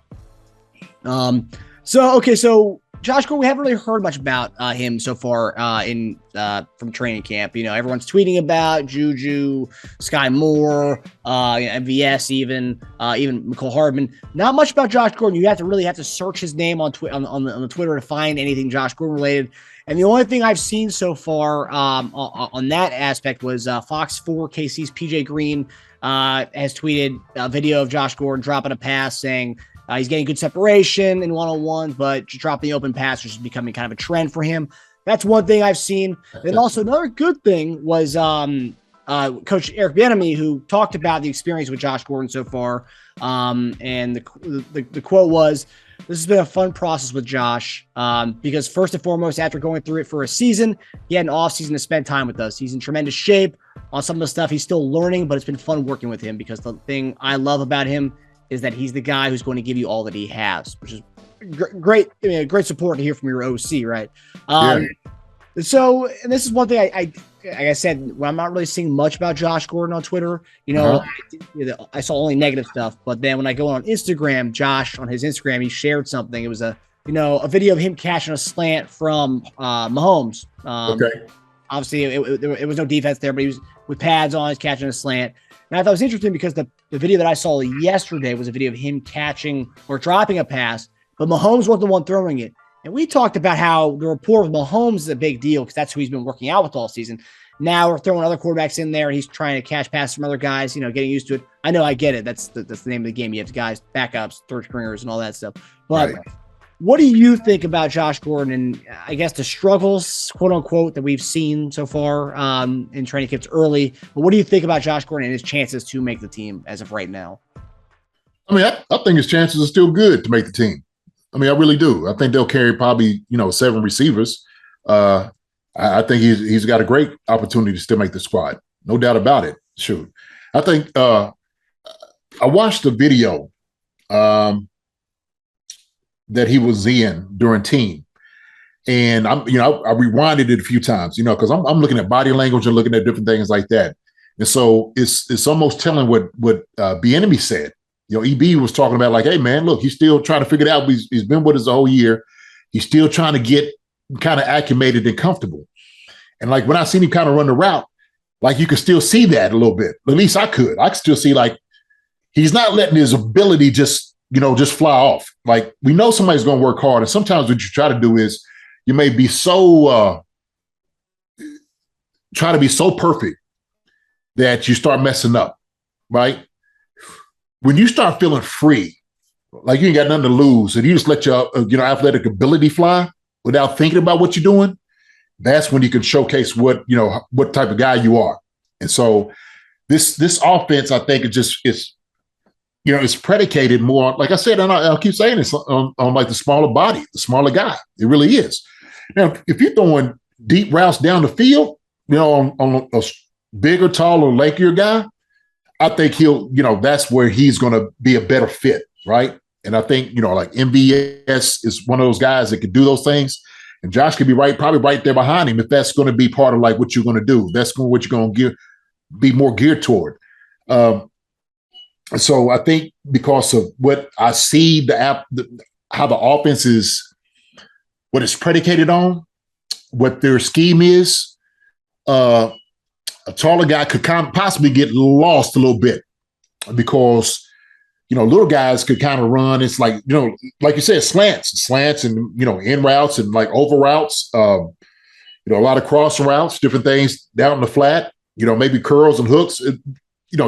So Josh Gordon, we haven't really heard much about him so far from training camp. Everyone's tweeting about Juju, Skyy Moore, MVS, even McCole Hardman. Not much about Josh Gordon. You really have to search his name on the Twitter to find anything Josh Gordon related. And the only thing I've seen so far on that aspect was Fox 4 KC's PJ Green has tweeted a video of Josh Gordon dropping a pass saying he's getting good separation in one-on-ones, but just dropping the open pass is becoming kind of a trend for him. That's one thing I've seen. And also another good thing was Coach Eric Bieniemy, who talked about the experience with Josh Gordon so far. And the quote was, "This has been a fun process with Josh because first and foremost, after going through it for a season, he had an offseason to spend time with us. He's in tremendous shape on some of the stuff. He's still learning, but it's been fun working with him because the thing I love about him is that he's the guy who's going to give you all that he has," which is great. Great support to hear from your OC, right? So, and this is one thing like I said, I'm not really seeing much about Josh Gordon on Twitter. I saw only negative stuff, but then when I go on Instagram, Josh on his Instagram, he shared something. It was a video of him catching a slant from Mahomes. Obviously, it was no defense there, but he was with pads on, he's catching a slant. And I thought it was interesting because the video that I saw yesterday was a video of him catching or dropping a pass, but Mahomes wasn't the one throwing it. And we talked about how the rapport with Mahomes is a big deal because that's who he's been working out with all season. Now we're throwing other quarterbacks in there. He's trying to catch passes from other guys, getting used to it. I know, I get it. That's the name of the game. You have guys, backups, third stringers, and all that stuff. But what do you think about Josh Gordon and I guess the struggles, quote unquote, that we've seen so far in training camps early? But what do you think about Josh Gordon and his chances to make the team as of right now? I mean, I think his chances are still good to make the team. I mean, I really do. I think they'll carry probably, 7 receivers. I think he's got a great opportunity to still make the squad. No doubt about it. Shoot. I think I watched the video that he was in during team. And I rewinded it a few times, because I'm looking at body language and looking at different things like that. And so it's almost telling what Bieniemy said. EB was talking about like, hey man, look, he's still trying to figure it out. He's been with us the whole year. He's still trying to get kind of acclimated and comfortable. And like when I seen him kind of run the route, like you could still see that a little bit. At least I could still see like he's not letting his ability just fly off. Like we know somebody's going to work hard. And sometimes what you try to do is you may be so try to be so perfect that you start messing up, right? When you start feeling free, like you ain't got nothing to lose, and you just let your athletic ability fly without thinking about what you're doing, that's when you can showcase what type of guy you are. And so this offense, I think it's predicated more, like I said, and I'll keep saying this, on like the smaller body, the smaller guy. It really is. Now, if you're throwing deep routes down the field, on a bigger, taller, lankier guy, I think that's where he's going to be a better fit, right? And I think, like MVS is one of those guys that could do those things. And Josh could be probably right there behind him if that's going to be part of like what you're going to do. That's what you're going to be more geared toward. So I think because of what I see, how the offense is, what it's predicated on, what their scheme is, a taller guy could possibly get lost a little bit because, little guys could kind of run. It's like, like you said, slants and, in routes and like over routes. a lot of cross routes, different things down in the flat, maybe curls and hooks.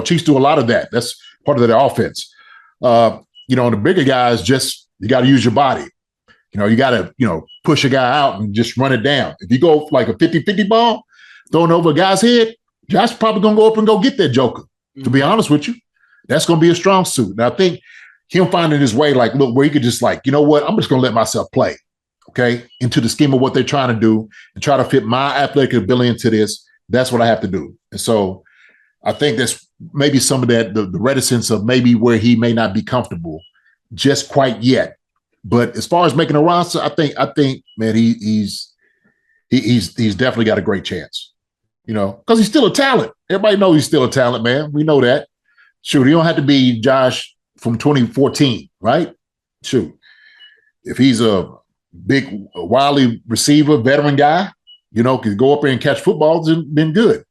Chiefs do a lot of that. That's part of their offense. The bigger guys, just you got to use your body. You got to, push a guy out and just run it down. If you go like a 50-50 ball, throwing over a guy's head, Josh probably going to go up and go get that joker. To be honest with you, that's going to be a strong suit. And I think him finding his way, like, look, where he could just like, you know what, I'm just going to let myself play, okay, into the scheme of what they're trying to do and try to fit my athletic ability into this. That's what I have to do. And so I think that's maybe some of that, the reticence of maybe where he may not be comfortable just quite yet. But as far as making a roster, I think, man, he's definitely got a great chance, because he's still a talent. Everybody knows he's still a talent, man. We know that. Shoot, he don't have to be Josh from 2014, right? Shoot. If he's a big, wily receiver, veteran guy, can go up there and catch footballs, then good.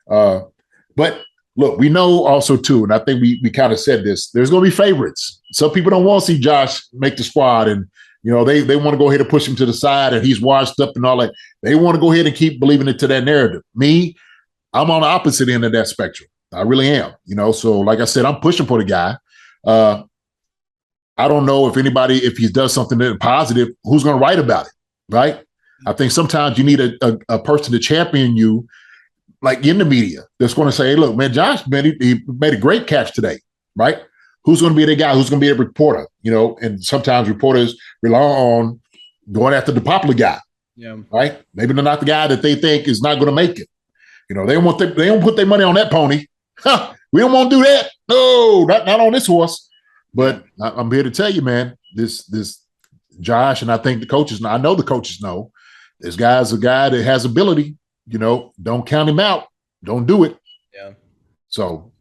But look, we know also too, and I think we kind of said this, there's going to be favorites. Some people don't want to see Josh make the squad, and they want to go ahead and push him to the side, and he's washed up and all that. They want to go ahead and keep believing into that narrative. Me, I'm on the opposite end of that spectrum. I really am. So like I said, I'm pushing for the guy. I don't know if he does something positive, who's going to write about it, right? I think sometimes you need a person to champion you, like in the media, that's going to say, hey, look, man, Josh, man, he made a great catch today, right? Who's going to be the guy? Who's going to be a reporter? And sometimes reporters rely on going after the popular guy, right? Maybe they're not the guy that they think is not going to make it. They don't put their money on that pony. We don't want to do that. No, not on this horse. But I'm here to tell you, man, this Josh, and I think the coaches know, I know the coaches know, this guy's a guy that has ability. Don't count him out. Don't do it. Yeah. So.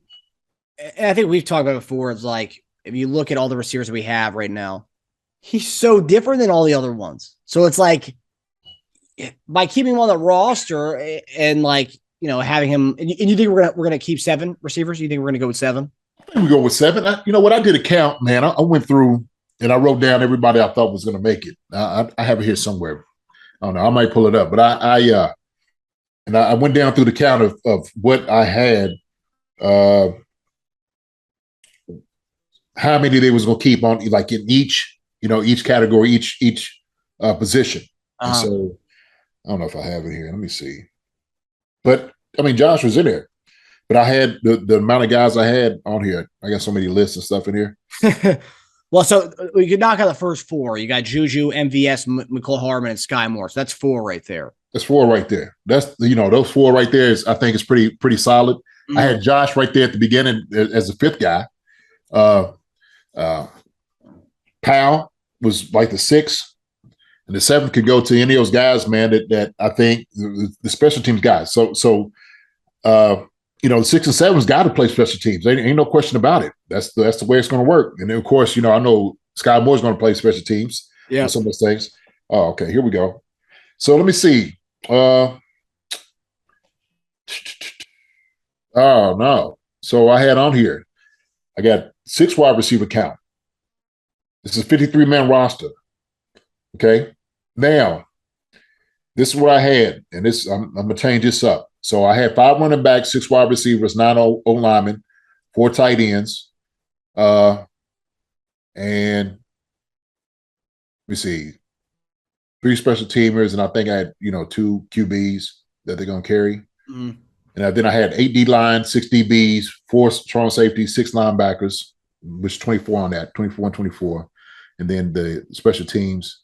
And I think we've talked about it before. It's like, if you look at all the receivers we have right now, he's so different than all the other ones. So it's like, by keeping him on the roster and having him, and you think we're gonna keep 7 receivers? You think we're gonna go with 7? I think we go with 7. I did a count, man. I went through and I wrote down everybody I thought was gonna make it. I have it here somewhere. I don't know. I might pull it up, but I went down through the count of what I had, how many they was going to keep on, like in each category, each position. And so I don't know if I have it here. Let me see. But I mean, Josh was in there, but I had the amount of guys I had on here. I got so many lists and stuff in here. Well, so we could knock out the first 4. You got Juju, MVS, McCall Hardman, and Skyy Moore. So that's 4 right there. That's 4 right there. That's, those 4 right there I think is pretty solid. Mm-hmm. I had Josh right there at the beginning as the 5th guy. Powell was like the 6th, and the 7th could go to any of those guys, man, that I think the special teams guys. So the 6 and 7's got to play special teams. Ain't no question about it. That's the way it's going to work. And then, of course, I know Skyy Moore's going to play special teams. Yeah, some of those things. Oh, okay, here we go. So let me see. Oh no. So I had on here, I got 6 wide receiver count. This is a 53-man roster. Okay. Now, this is what I had, and this I'm gonna change this up. So I had 5 running backs, 6 wide receivers, 9 O linemen, 4 tight ends, and let me see, 3 special teamers, and I think I had 2 QBs that they're gonna carry. Mm-hmm. And then I had 8 D-line, 6 DBs, 4 strong safeties, 6 linebackers, which 24 on that, 24 and 24. And then the special teams,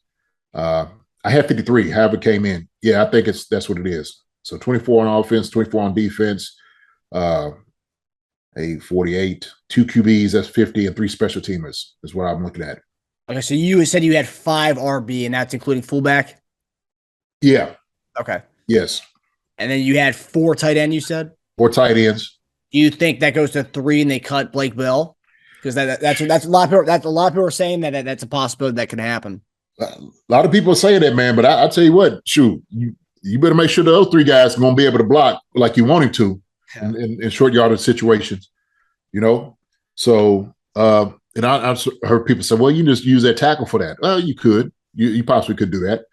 I had 53, however it came in. Yeah, I think that's what it is. So 24 on offense, 24 on defense, a 48, 2 QBs, that's 50, and 3 special teamers is what I'm looking at. Okay, so you said you had 5 RB, and that's including fullback? Yeah. Okay. Yes. And then you had 4 tight end, you said? 4 tight ends. Do you think that goes to 3 and they cut Blake Bell? Because that's a lot of people. That's a lot of people are saying that that's a possibility that can happen. A lot of people are saying that, man. But I tell you what, shoot, you better make sure those 3 guys are going to be able to block like you want him to in short yardage situations. So and I heard people say, well, you just use that tackle for that. Well, you could. You possibly could do that.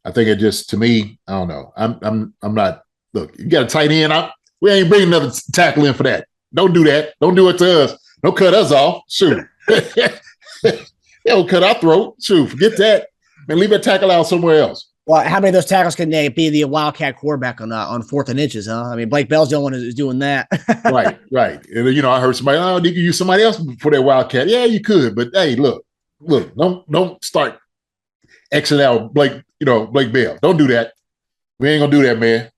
I think it just, to me, I don't know. I'm not. Look, you got a tight end. We ain't bringing another tackle in for that. Don't do that. Don't do it to us. Don't cut us off. Shoot. Don't cut our throat. Shoot, forget that. Man, leave that tackle out somewhere else. Well, how many of those tackles can they be the Wildcat quarterback on 4th and inches, huh? I mean, Blake Bell's the only one who's doing that. Right. And, I heard somebody, you could use somebody else for that Wildcat. Yeah, you could. But, hey, look, don't start Xing out Blake Bell. Don't do that. We ain't going to do that, man.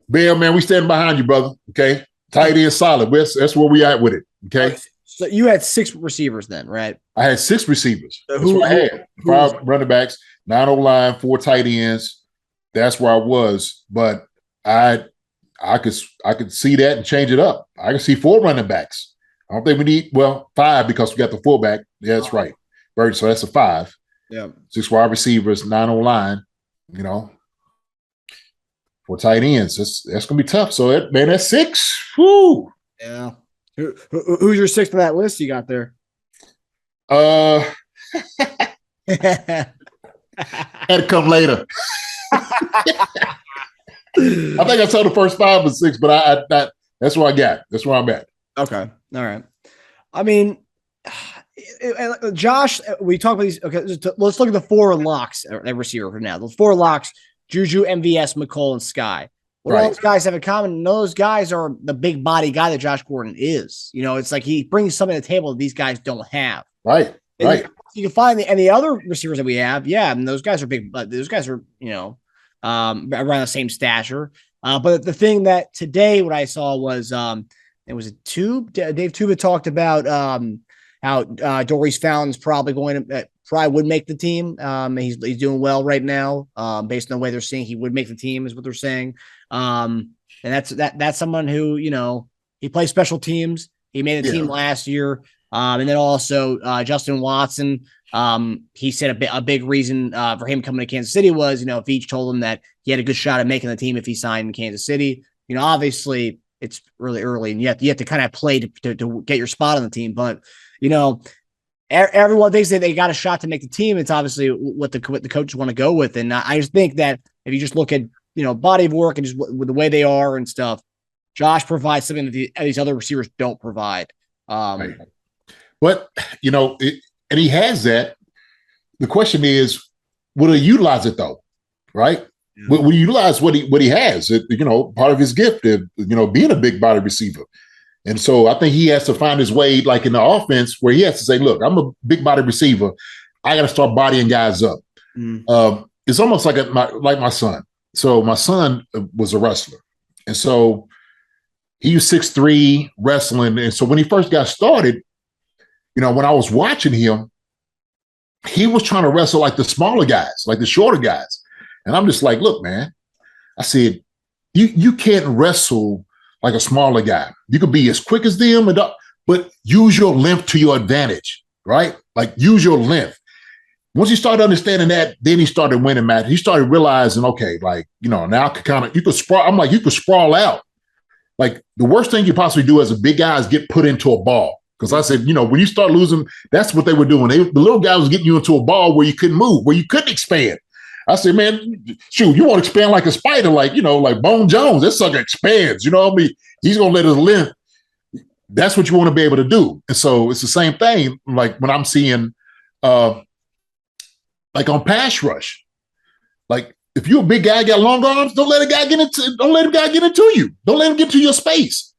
Bell, man, we standing behind you, brother, okay? Tight end solid. That's where we at with it, okay? So you had 6 receivers then, right? I had 6 receivers. So That's what I had. 5 running backs, 9 O-line, 4 tight ends. That's where I was. But I could see that and change it up. I can see 4 running backs. I don't think we need 5 because we got the fullback. Yeah, that's right. So that's a 5. Yeah. 6 wide receivers, 9 O-line. 4 tight ends. That's gonna be tough. So that's 6. Whoo. Yeah. Who's your 6th on that list you got there? Had to come later. I think I saw the first 5 or 6, but that's what I got. That's where I'm at. Okay. All right. I mean, Josh, we talk about these. Okay, let's look at the 4 locks at receiver for now. Those 4 locks: Juju, MVS, McColl, and Skyy. What all those guys have in common? None of those guys are the big body guy that Josh Gordon is. It's like he brings something to the table that these guys don't have. Right. You can find the other receivers that we have. Yeah, and those guys are big. Those guys are around the same stature. But the thing that today what I saw was it was a Tube. Dave Tube had talked about how Doris Fountain's probably would make the team. He's doing well right now. Based on the way they're seeing, he would make the team is what they're saying. And that's someone who, he plays special teams. He made the team last year. And then also Justin Watson, he said a big reason for him coming to Kansas City was, Veach told him that he had a good shot at making the team if he signed in Kansas City. Obviously it's really early and you have to kind of play to get your spot on the team. But, everyone thinks that they got a shot to make the team. It's obviously what the coaches want to go with. And I just think that if you just look at, body of work and just with the way they are and stuff, Josh provides something that these other receivers don't provide. Right. But, and he has that. The question is, will he utilize it though? Right? Yeah. Will he utilize what he has? Part of his gift of, being a big body receiver. And so I think he has to find his way, like in the offense, where he has to say, look, I'm a big body receiver. I got to start bodying guys up. It's almost like my son. So my son was a wrestler. And so he was 6'3", wrestling. And so when he first got started, when I was watching him, he was trying to wrestle like the smaller guys, like the shorter guys. And I'm just like, look, man, I said, you can't wrestle like a smaller guy. You could be as quick as them, but use your length to your advantage, right? Like use your length. Once he started understanding that, then he started winning matches. He started realizing, okay, like, now I could you could sprawl. I'm like, you could sprawl out. Like the worst thing you possibly do as a big guy is get put into a ball. Because I said, when you start losing, that's what they were doing. The little guy was getting you into a ball where you couldn't move, where you couldn't expand. I said, man, shoot, you want to expand like a spider, like Bone Jones. That sucker expands. He's going to let his length. That's what you want to be able to do. And so it's the same thing. Like when I'm seeing, like on pass rush, like if you're a big guy, got long arms, don't let a guy get into you. Don't let him get to your space.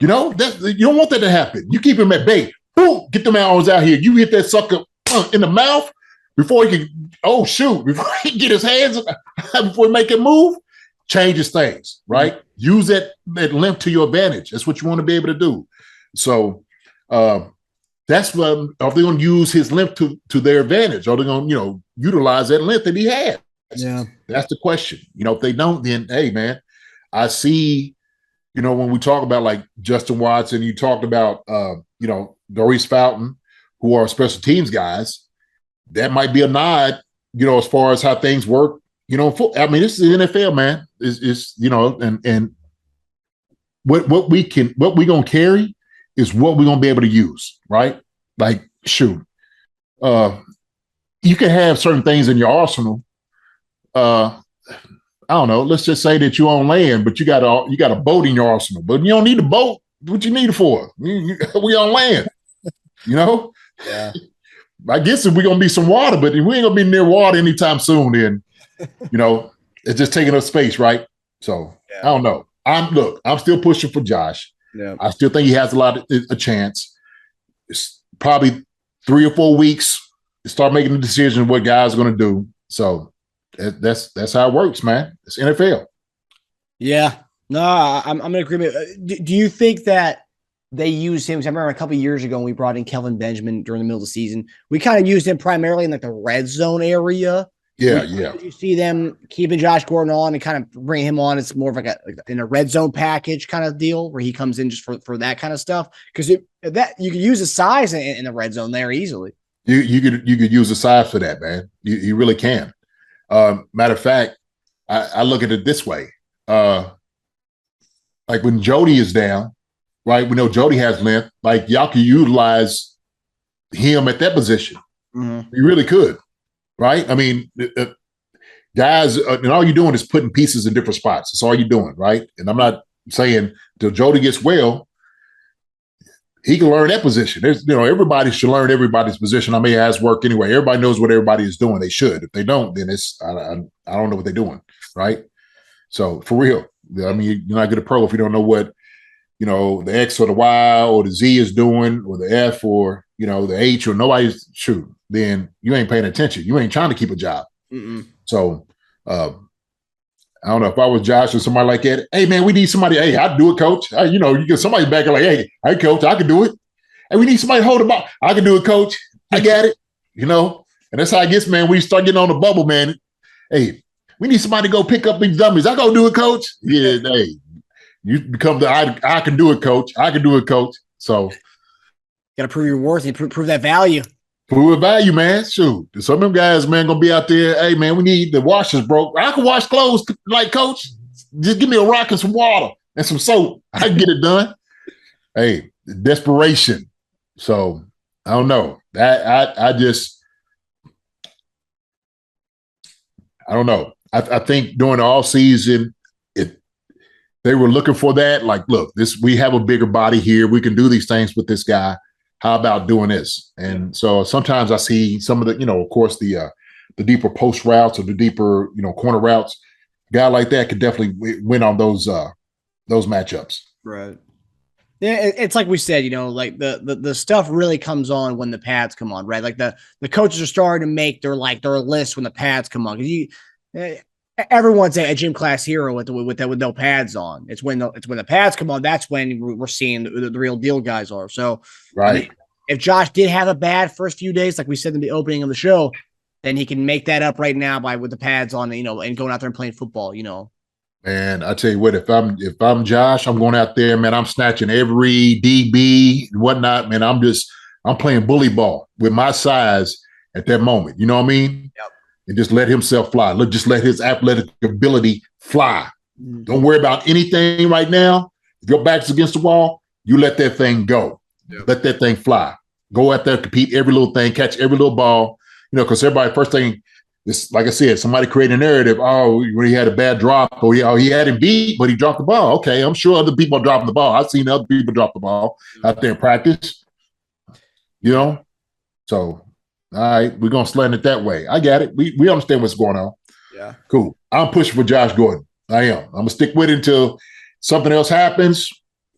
You don't want that to happen. You keep him at bay. Boom, get them arms out here. You hit that sucker in the mouth before he can, before he get his hands, before he make it move, changes things, right? Use that length to your advantage. That's what you want to be able to do. So that's what, are they going to use his length to their advantage? Are they going to, utilize that length that he has? Yeah. That's the question. If they don't, then, hey, man, I see, when we talk about like Justin Watson, you talked about, Doris Fountain, who are special teams guys, that might be a nod, as far as how things work. I mean, this is the NFL, man. It's and what we gonna carry is what we're gonna be able to use, right? Like, shoot, you can have certain things in your arsenal, I don't know. Let's just say that you on land, but you got a boat in your arsenal, but you don't need a boat. What you need it for? We on land, you know? Yeah. I guess if we're going to be some water, but if we ain't going to be near water anytime soon, then, it's just taking up space, right? So I don't know. I'm still pushing for Josh. Yeah. I still think he has a chance. It's probably 3 or 4 weeks to start making the decision what guys are going to do. So that's how it works, man. It's NFL. Yeah. No, I'm in agreement. Do you think that they use him? I remember a couple of years ago when we brought in Kelvin Benjamin during the middle of the season. We kind of used him primarily in like the red zone area. Yeah. You see them keeping Josh Gordon on and kind of bring him on. It's more of like in a red zone package kind of deal where he comes in just for that kind of stuff. Because that you could use his size in the red zone there easily. You could use the size for that, man. You really can. Matter of fact, I look at it this way. Like when Jody is down, right? We know Jody has length. Like y'all can utilize him at that position. Mm-hmm. You really could, right? I mean, guys, and all you're doing is putting pieces in different spots. That's all you're doing, right? And I'm not saying till Jody gets well, he can learn that position. There's, everybody should learn everybody's position. I mean, it has work anyway. Everybody knows what everybody is doing. They should. If they don't, then I don't know what they're doing, right? So for real, I mean, you're not good at pro if you don't know what, the X or the Y or the Z is doing, or the F or, the H, or nobody's shooting. Then you ain't paying attention. You ain't trying to keep a job. Mm-mm. So I don't know if I was Josh or somebody like that. Hey man, we need somebody. Hey, I'd do it, coach. You get somebody back like, hey, coach, I can do it. Hey, we need somebody to hold the ball. I can do it, coach. I got it. And that's how it gets, man. We start getting on the bubble, man. Hey, we need somebody to go pick up these dummies. I go do it, coach. Yeah, hey, you become the I can do it, coach. I can do it, coach. So got to prove your worth and prove that value. Prove value, man. Shoot. Some of them guys, man, going to be out there. Hey, man, we need the washers broke. I can wash clothes like coach. Just give me a rock and some water and some soap. I can get it done. Hey, desperation. So I don't know. I don't know. I think during the off season, they were looking for that. Like, look, we have a bigger body here. We can do these things with this guy. How about doing this? And so sometimes I see some of the, of course, the deeper post routes or the deeper, corner routes. A guy like that could definitely win on those matchups. Right. Yeah, it's like we said, like the stuff really comes on when the pads come on, right? Like the coaches are starting to make their list when the pads come on. Everyone's a gym class hero with no pads on. It's when the pads come on. That's when we're seeing the real deal guys are. So, right. I mean, if Josh did have a bad first few days, like we said in the opening of the show, then he can make that up right now with the pads on, and going out there and playing football. Man, I tell you what, if I'm Josh, I'm going out there, man. I'm snatching every DB and whatnot, man. I'm playing bully ball with my size at that moment. You know what I mean? Yep. And just let himself fly. Just let his athletic ability fly. Mm-hmm. Don't worry about anything right now. If your back's against the wall, you let that thing go. Yep. Let that thing fly. Go out there, compete every little thing, catch every little ball. Because everybody, first thing, is like I said, somebody create a narrative. Oh, when he had a bad drop, or he had him beat, but he dropped the ball. Okay, I'm sure other people are dropping the ball. I've seen other people drop the ball out there in practice. So. All right, we're going to slant it that way. I got it. We understand what's going on. Yeah. Cool. I'm pushing for Josh Gordon. I am. I'm going to stick with it until something else happens.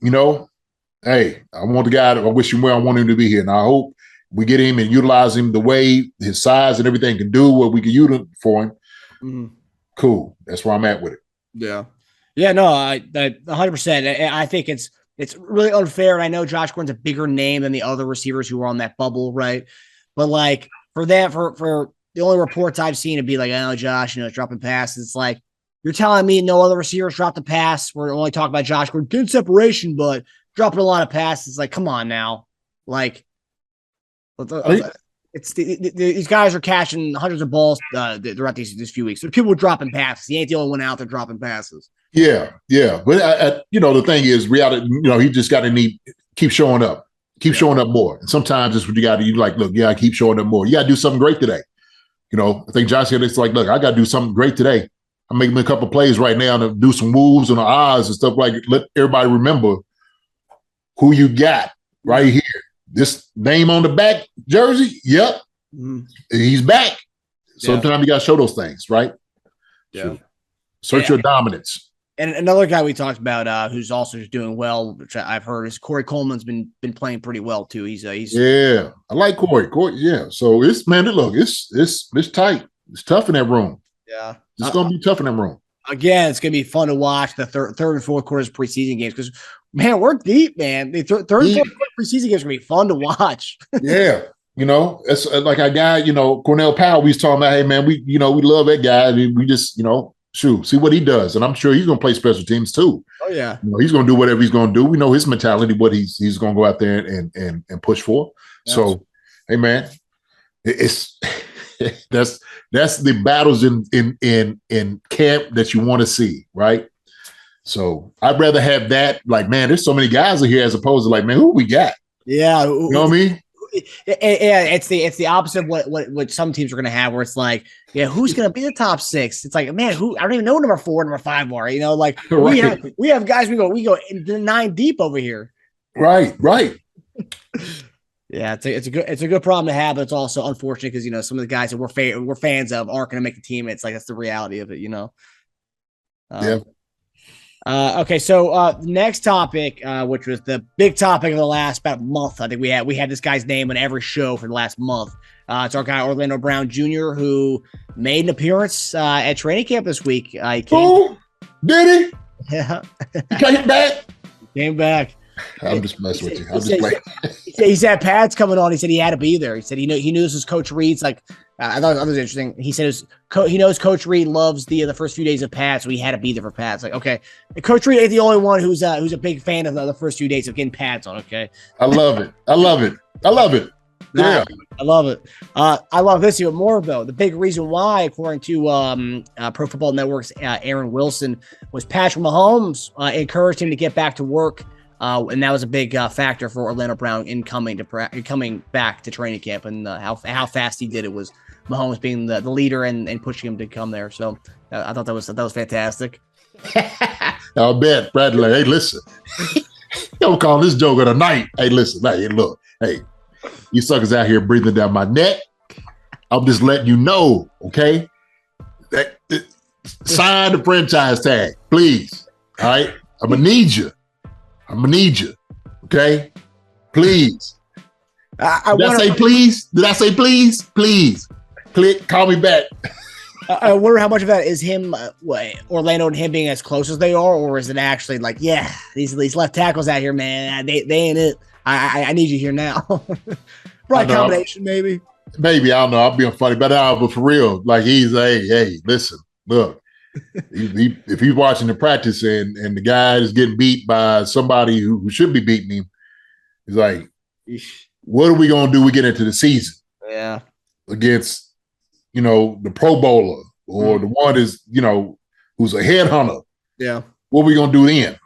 Hey, I want the guy. I wish him well. I want him to be here. And I hope we get him and utilize him the way his size and everything can do what we can use for him. Mm-hmm. Cool. That's where I'm at with it. Yeah. Yeah, no, I 100%. I think it's really unfair. And I know Josh Gordon's a bigger name than the other receivers who were on that bubble, right? But like for the only reports I've seen, it'd be like, oh, Josh, dropping passes. It's like, you're telling me no other receivers dropped the pass. We're only talking about Josh Gordon, good separation, but dropping a lot of passes. Like, come on now. Like, these guys are catching hundreds of balls throughout these few weeks. So people are dropping passes. He ain't the only one out there dropping passes. Yeah. But the thing is, reality. He just got to keep showing up. Keep showing up more. And sometimes it's what you got to, look, I keep showing up more. You got to do something great today. I think Josh said it's like, look, I got to do something great today. I'm making a couple plays right now to do some moves and the eyes and stuff like it. Let everybody remember who you got right here. This name on the back jersey, yep, he's back. Sometimes you got to show those things, right? Yeah. So search your dominance. And another guy we talked about who's also doing well, which I've heard, is Corey Coleman's been playing pretty well too. He's I like Corey. Yeah. So it's tight. It's tough in that room. Yeah. It's gonna be tough in that room. Again, it's gonna be fun to watch the third and fourth quarters preseason games because man, we're deep, man. The third and fourth quarter preseason games are gonna be fun to watch. Yeah. It's like a guy, Cornell Powell, we was talking about, hey man, we love that guy. And we just, see what he does. And I'm sure he's going to play special teams too. Oh yeah. He's going to do whatever he's going to do. We know his mentality, what he's going to go out there and push for. Yes. So, hey man, it's that's the battles in camp that you want to see, right? So I'd rather have that, like, man, there's so many guys in here as opposed to like, man, who we got? Yeah. You know what I mean? Yeah, it's the opposite of what some teams are going to have, where it's like, yeah, who's going to be the top 6? It's like, man, I don't even know number 4, number 5 are. Like right. we have guys we go 9 deep over here. Right. Yeah, it's a good problem to have, but it's also unfortunate because some of the guys that we're fans of aren't going to make the team. It's like that's the reality of it. Yeah. Okay, so the next topic, which was the big topic of the last about month, I think we had this guy's name on every show for the last month. It's our guy Orlando Brown Jr., who made an appearance at training camp this week. Did he? Yeah, he came back. Came back. I'm just messing with you. I'm just playing. He said pads coming on. He said he had to be there. He said he knew this was Coach Reed's. Like I thought it was interesting. He said he knows Coach Reed loves the first few days of pads, so he had to be there for pads. Like, okay, Coach Reed ain't the only one who's a big fan of the first few days of getting pads on. Okay, I love it. Yeah, I love it. I love this even more though. The big reason why, according to Pro Football Network's Aaron Wilson, was Patrick Mahomes encouraged him to get back to work. And that was a big factor for Orlando Brown coming back to training camp, and how fast he did it was Mahomes being the leader and pushing him to come there. So I thought that was fantastic. I'll bet, Bradley. Hey, listen, don't call this joke of the night. Hey, listen, hey, look, hey, you suckers out here breathing down my neck. I'm just letting you know, okay? Sign the franchise tag, please. All right, I'm gonna need you. Okay? Please. Did I say please? Please. Click, call me back. I wonder how much of that is him, Orlando and him being as close as they are, or is it actually like, yeah, these left tackles out here, man, they ain't it. I need you here now. Right combination, maybe. Maybe, I don't know. I'm being funny, but for real, like he's hey, listen, look. If he's watching the practice and the guy is getting beat by somebody who should be beating him, he's like, what are we going to do? We get into the season. Yeah. Against, the Pro Bowler or the one is, who's a headhunter. Yeah. What are we going to do then?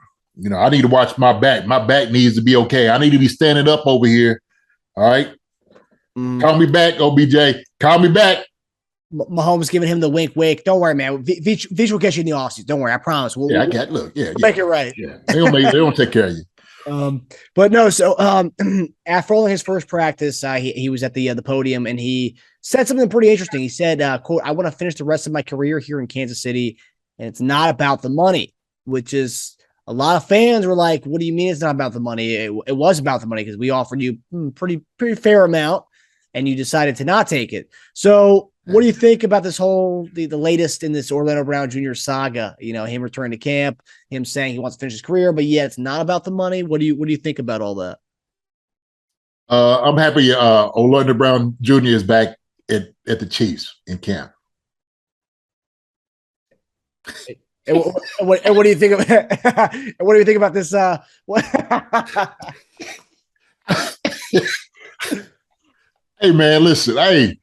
I need to watch my back. My back needs to be okay. I need to be standing up over here. All right. Call me back, OBJ. Call me back. Mahomes giving him the wink. Don't worry, man. Veach will get you in the offseason. Don't worry, I promise. We'll make it right. Yeah, they don't take care of you. But no. So after all his first practice, he was at the podium and he said something pretty interesting. He said, "quote I want to finish the rest of my career here in Kansas City, and it's not about the money," which is a lot of fans were like, "What do you mean it's not about the money?" It was about the money because we offered you pretty fair amount, and you decided to not take it. So. What do you think about this whole the latest in this Orlando Brown Jr. saga? Him returning to camp, him saying he wants to finish his career, but yet it's not about the money. What do you think about all that? I'm happy Orlando Brown Jr. is back at the Chiefs in camp. And what do you think of and what do you think about this? Hey man, listen, hey.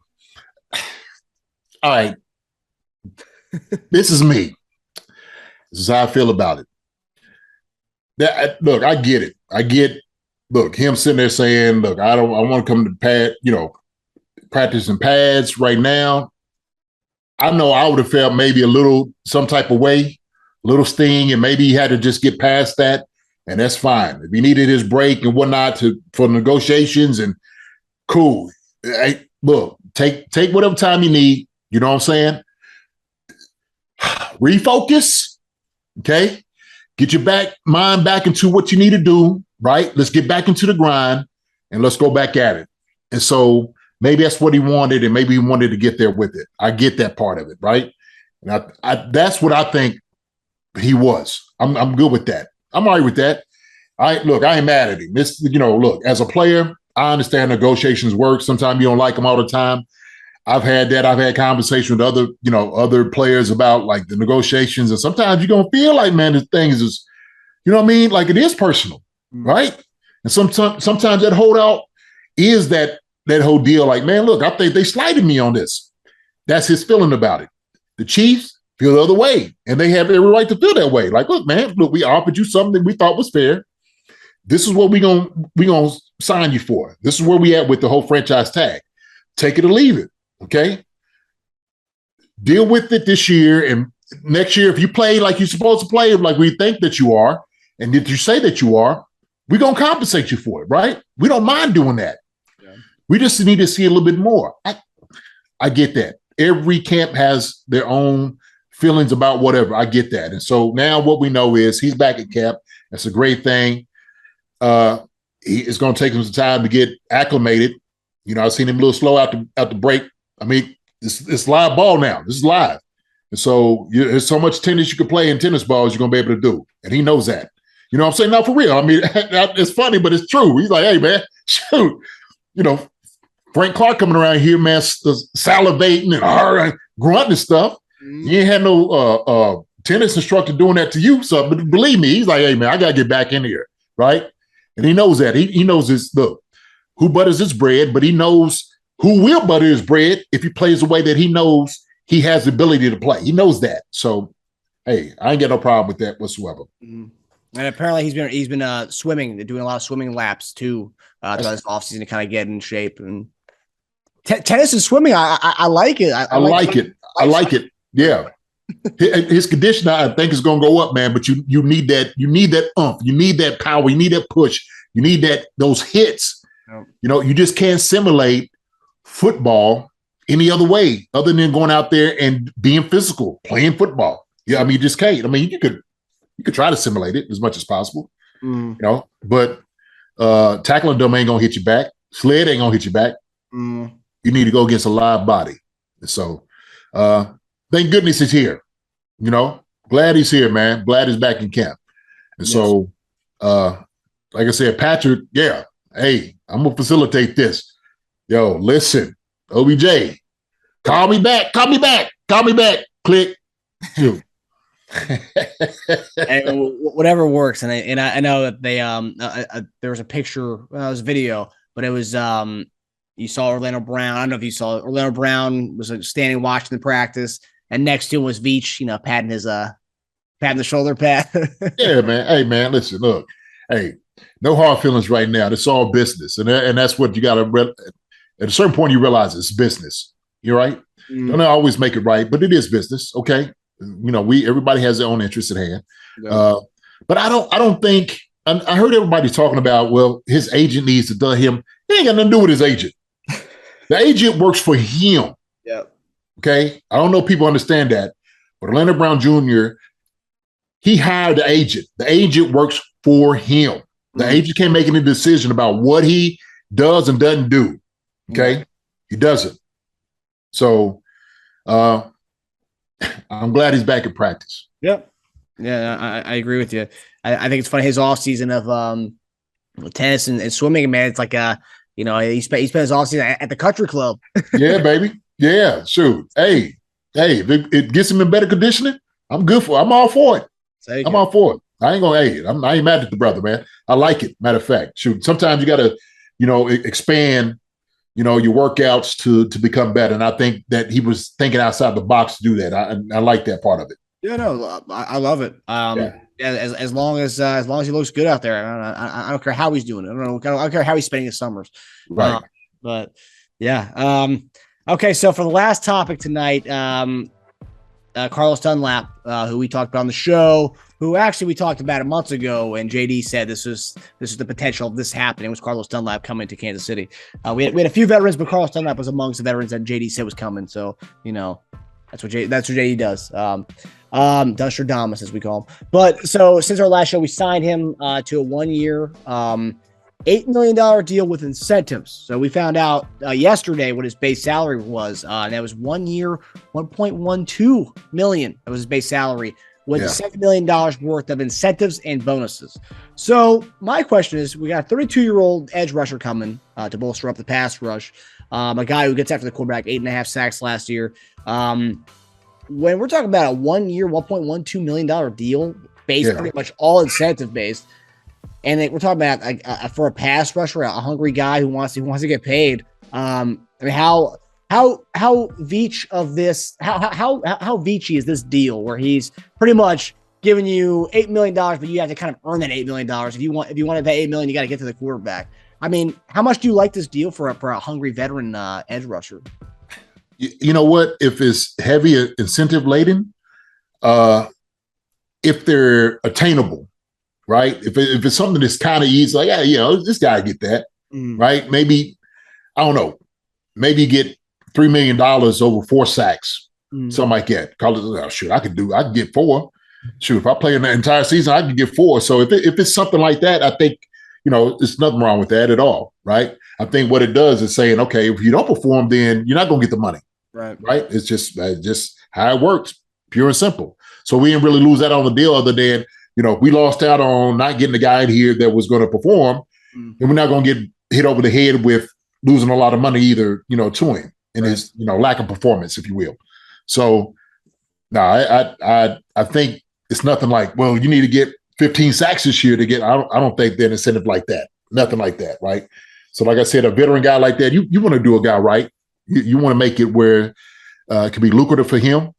All right. This is me. This is how I feel about it. Look, I get it. Look, him sitting there saying, look, I want to come to practice in pads right now. I know I would have felt maybe some type of way, a little sting, and maybe he had to just get past that, and that's fine. If he needed his break and whatnot for negotiations, and cool. Hey, look, take whatever time you need. You know what I'm saying? Refocus, okay? Get your mind back into what you need to do, right? Let's get back into the grind, and let's go back at it. And so maybe that's what he wanted, and maybe he wanted to get there with it. I get that part of it, right? And that's what I think he was. I'm good with that. I'm all right with that. I ain't mad at him. This, look, as a player, I understand negotiations work. Sometimes you don't like them all the time. I've had that. I've had conversations with other players about like the negotiations, and sometimes you're gonna feel like, man, this thing is just, you know what I mean? Like it is personal, right? And sometimes that holdout is that whole deal. Like, man, look, I think they slighted me on this. That's his feeling about it. The Chiefs feel the other way, and they have every right to feel that way. Like, look, man, we offered you something we thought was fair. This is what we gonna sign you for. This is where we at with the whole franchise tag. Take it or leave it. Okay. Deal with it this year, and next year, if you play like you're supposed to play, like we think that you are, and if you say that you are, we're gonna compensate you for it, right? We don't mind doing that. Yeah. We just need to see a little bit more. I get that. Every camp has their own feelings about whatever. I get that. And so now what we know is he's back at camp. That's a great thing. It's going to take him some time to get acclimated. I've seen him a little slow out the break. I mean, it's live ball now. This is live. And so there's so much tennis you can play in tennis balls you're going to be able to do. And he knows that. You know what I'm saying? No, for real. I mean, it's funny, but it's true. He's like, hey, man, shoot. Frank Clark coming around here, man, salivating and grunting and stuff. You ain't had no tennis instructor doing that to you. So, but believe me, he's like, hey, man, I got to get back in here, right? And he knows that. He knows this, look, who butters his bread, but he knows who will butter his bread if he plays the way that he knows he has the ability to play. He knows that. So, hey, I ain't got no problem with that whatsoever. Mm-hmm. And apparently he's been swimming, doing a lot of swimming laps too throughout this offseason to kind of get in shape. And tennis and swimming, I like it. I like it. Yeah. His condition, I think, is going to go up, man. But you need that. You need that oomph. You need that power. You need that push. You need those hits. Yep. You just can't simulate football any other way other than going out there and being physical, playing football. Yeah, I mean, you just can't. I mean, you could try to simulate it as much as possible, but tackling them ain't gonna hit you back. Sled ain't gonna hit you back. You need to go against a live body. So, thank goodness he's here. Glad he's here, man. Glad he's back in camp. And so, like I said, Patrick, yeah, hey, I'm gonna facilitate this. Yo, listen, OBJ, call me back. Click. Shoot. And whatever works, and I know that they there was a picture, it was a video, but it was you saw Orlando Brown. I don't know if you saw it. Orlando Brown was standing watching the practice, and next to him was Veach, patting the shoulder pad. Yeah, man. Hey, man, listen, look, hey, no hard feelings right now. It's all business, and that's what you got to. At a certain point, you realize it's business. You're right. Don't always make it right, but it is business. Okay. Everybody has their own interests at hand. Yeah. But I don't think, I heard everybody talking about, well, his agent needs to do him. He ain't got nothing to do with his agent. The agent works for him. Yeah. Okay. I don't know if people understand that, but Orlando Brown Jr., he hired the agent. The agent works for him. The agent can't make any decision about what he does and doesn't do. Okay. He doesn't. So, I'm glad he's back at practice. Yep. Yeah, I agree with you. I think it's funny, his offseason of tennis and swimming, man. It's like he spent his offseason at the country club. Yeah, baby. Yeah, shoot. Hey, if it gets him in better conditioning, I'm all for it. I'm all for it. I ain't mad at the brother, man. I like it. Matter of fact, shoot. Sometimes you gotta, expand your workouts to become better. And I think that he was thinking outside the box to do that. I like that part of it. Yeah, no, I love it. As long as he looks good out there, I don't care how he's doing it. I don't care how he's spending his summers. Right. But yeah. All Okay, so for the last topic tonight, Carlos Dunlap, who we talked about on the show, who actually we talked about it months ago, and JD said this is the potential of this happening. Was Carlos Dunlap coming to Kansas City? We had a few veterans, but Carlos Dunlap was amongst the veterans that JD said was coming. So that's what JD does. Dustradamus, as we call him. But so since our last show, we signed him to a 1-year, $8 million deal with incentives. So we found out yesterday what his base salary was. And that was 1 year, $1.12 million. That was his base salary with $7 million worth of incentives and bonuses. So my question is, we got a 32-year-old edge rusher coming to bolster up the pass rush. A guy who gets after the quarterback, 8.5 sacks last year. When we're talking about a 1 year, $1.12 million deal, based pretty much all incentive based, and we're talking about for a pass rusher, a hungry guy who wants to get paid. I mean, how Veach of this? How Veachy is this deal where he's pretty much giving you $8 million, but you have to kind of earn that $8 million. If you want to pay $8 million, you got to get to the quarterback. I mean, how much do you like this deal for a hungry veteran edge rusher? You know what? If it's heavy incentive laden, if they're attainable, right? If it's something that's kind of easy, like, this guy get that, right? Maybe, I don't know, maybe get $3 million over 4 sacks, something like that. Call it, shoot, I could get 4. Shoot, if I play in the entire season, I can get 4. So if it's something like that, I think, there's nothing wrong with that at all, right? I think what it does is saying, okay, if you don't perform, then you're not going to get the money, right? It's just how it works, pure and simple. So we didn't really lose that on the deal other than, we lost out on not getting the guy in here that was going to perform, and we're not going to get hit over the head with losing a lot of money either, to him and his, lack of performance, if you will. So, no, I think it's nothing like, well, you need to get 15 sacks this year to get. I don't think there's an incentive like that. Nothing like that, right? So, like I said, a veteran guy like that, you want to do a guy right. You want to make it where it can be lucrative for him.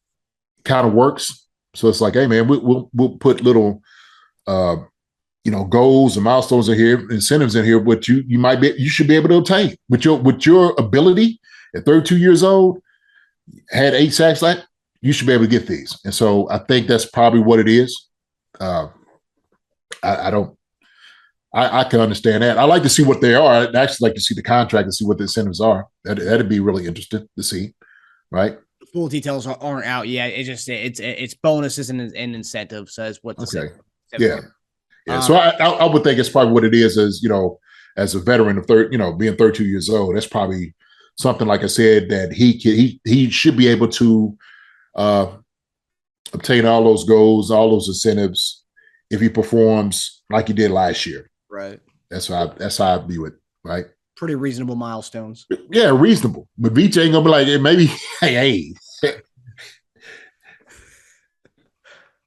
Kind of works. So it's like, hey man, we'll put little, goals and milestones in here, incentives in here, what you should be able to obtain with your ability at 32 years old, had 8 sacks, like you should be able to get these. And so I think that's probably what it is. I can understand that. I like to see what they are. I'd actually like to see the contract and see what the incentives are. That'd be really interesting to see, right? Full details aren't out yet. It's bonuses and incentives. So it's what. Okay. Yeah. So I would think it's probably what it is. As a veteran of being 32 years old, that's probably something, like I said, that he should be able to obtain all those goals, all those incentives, if he performs like he did last year. Right. That's how I view it. Right. Pretty reasonable milestones. Yeah, reasonable. But Veach ain't gonna be like, maybe, hey,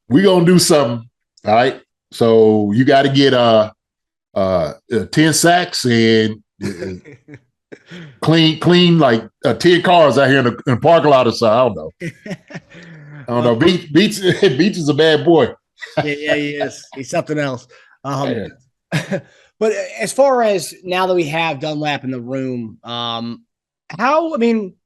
we gonna do something. All right. So you got to get 10 sacks and clean like 10 cars out here in the parking lot or something. I don't know. Veach is a bad boy. Yeah, he is. He's something else. But as far as now that we have Dunlap in the room, what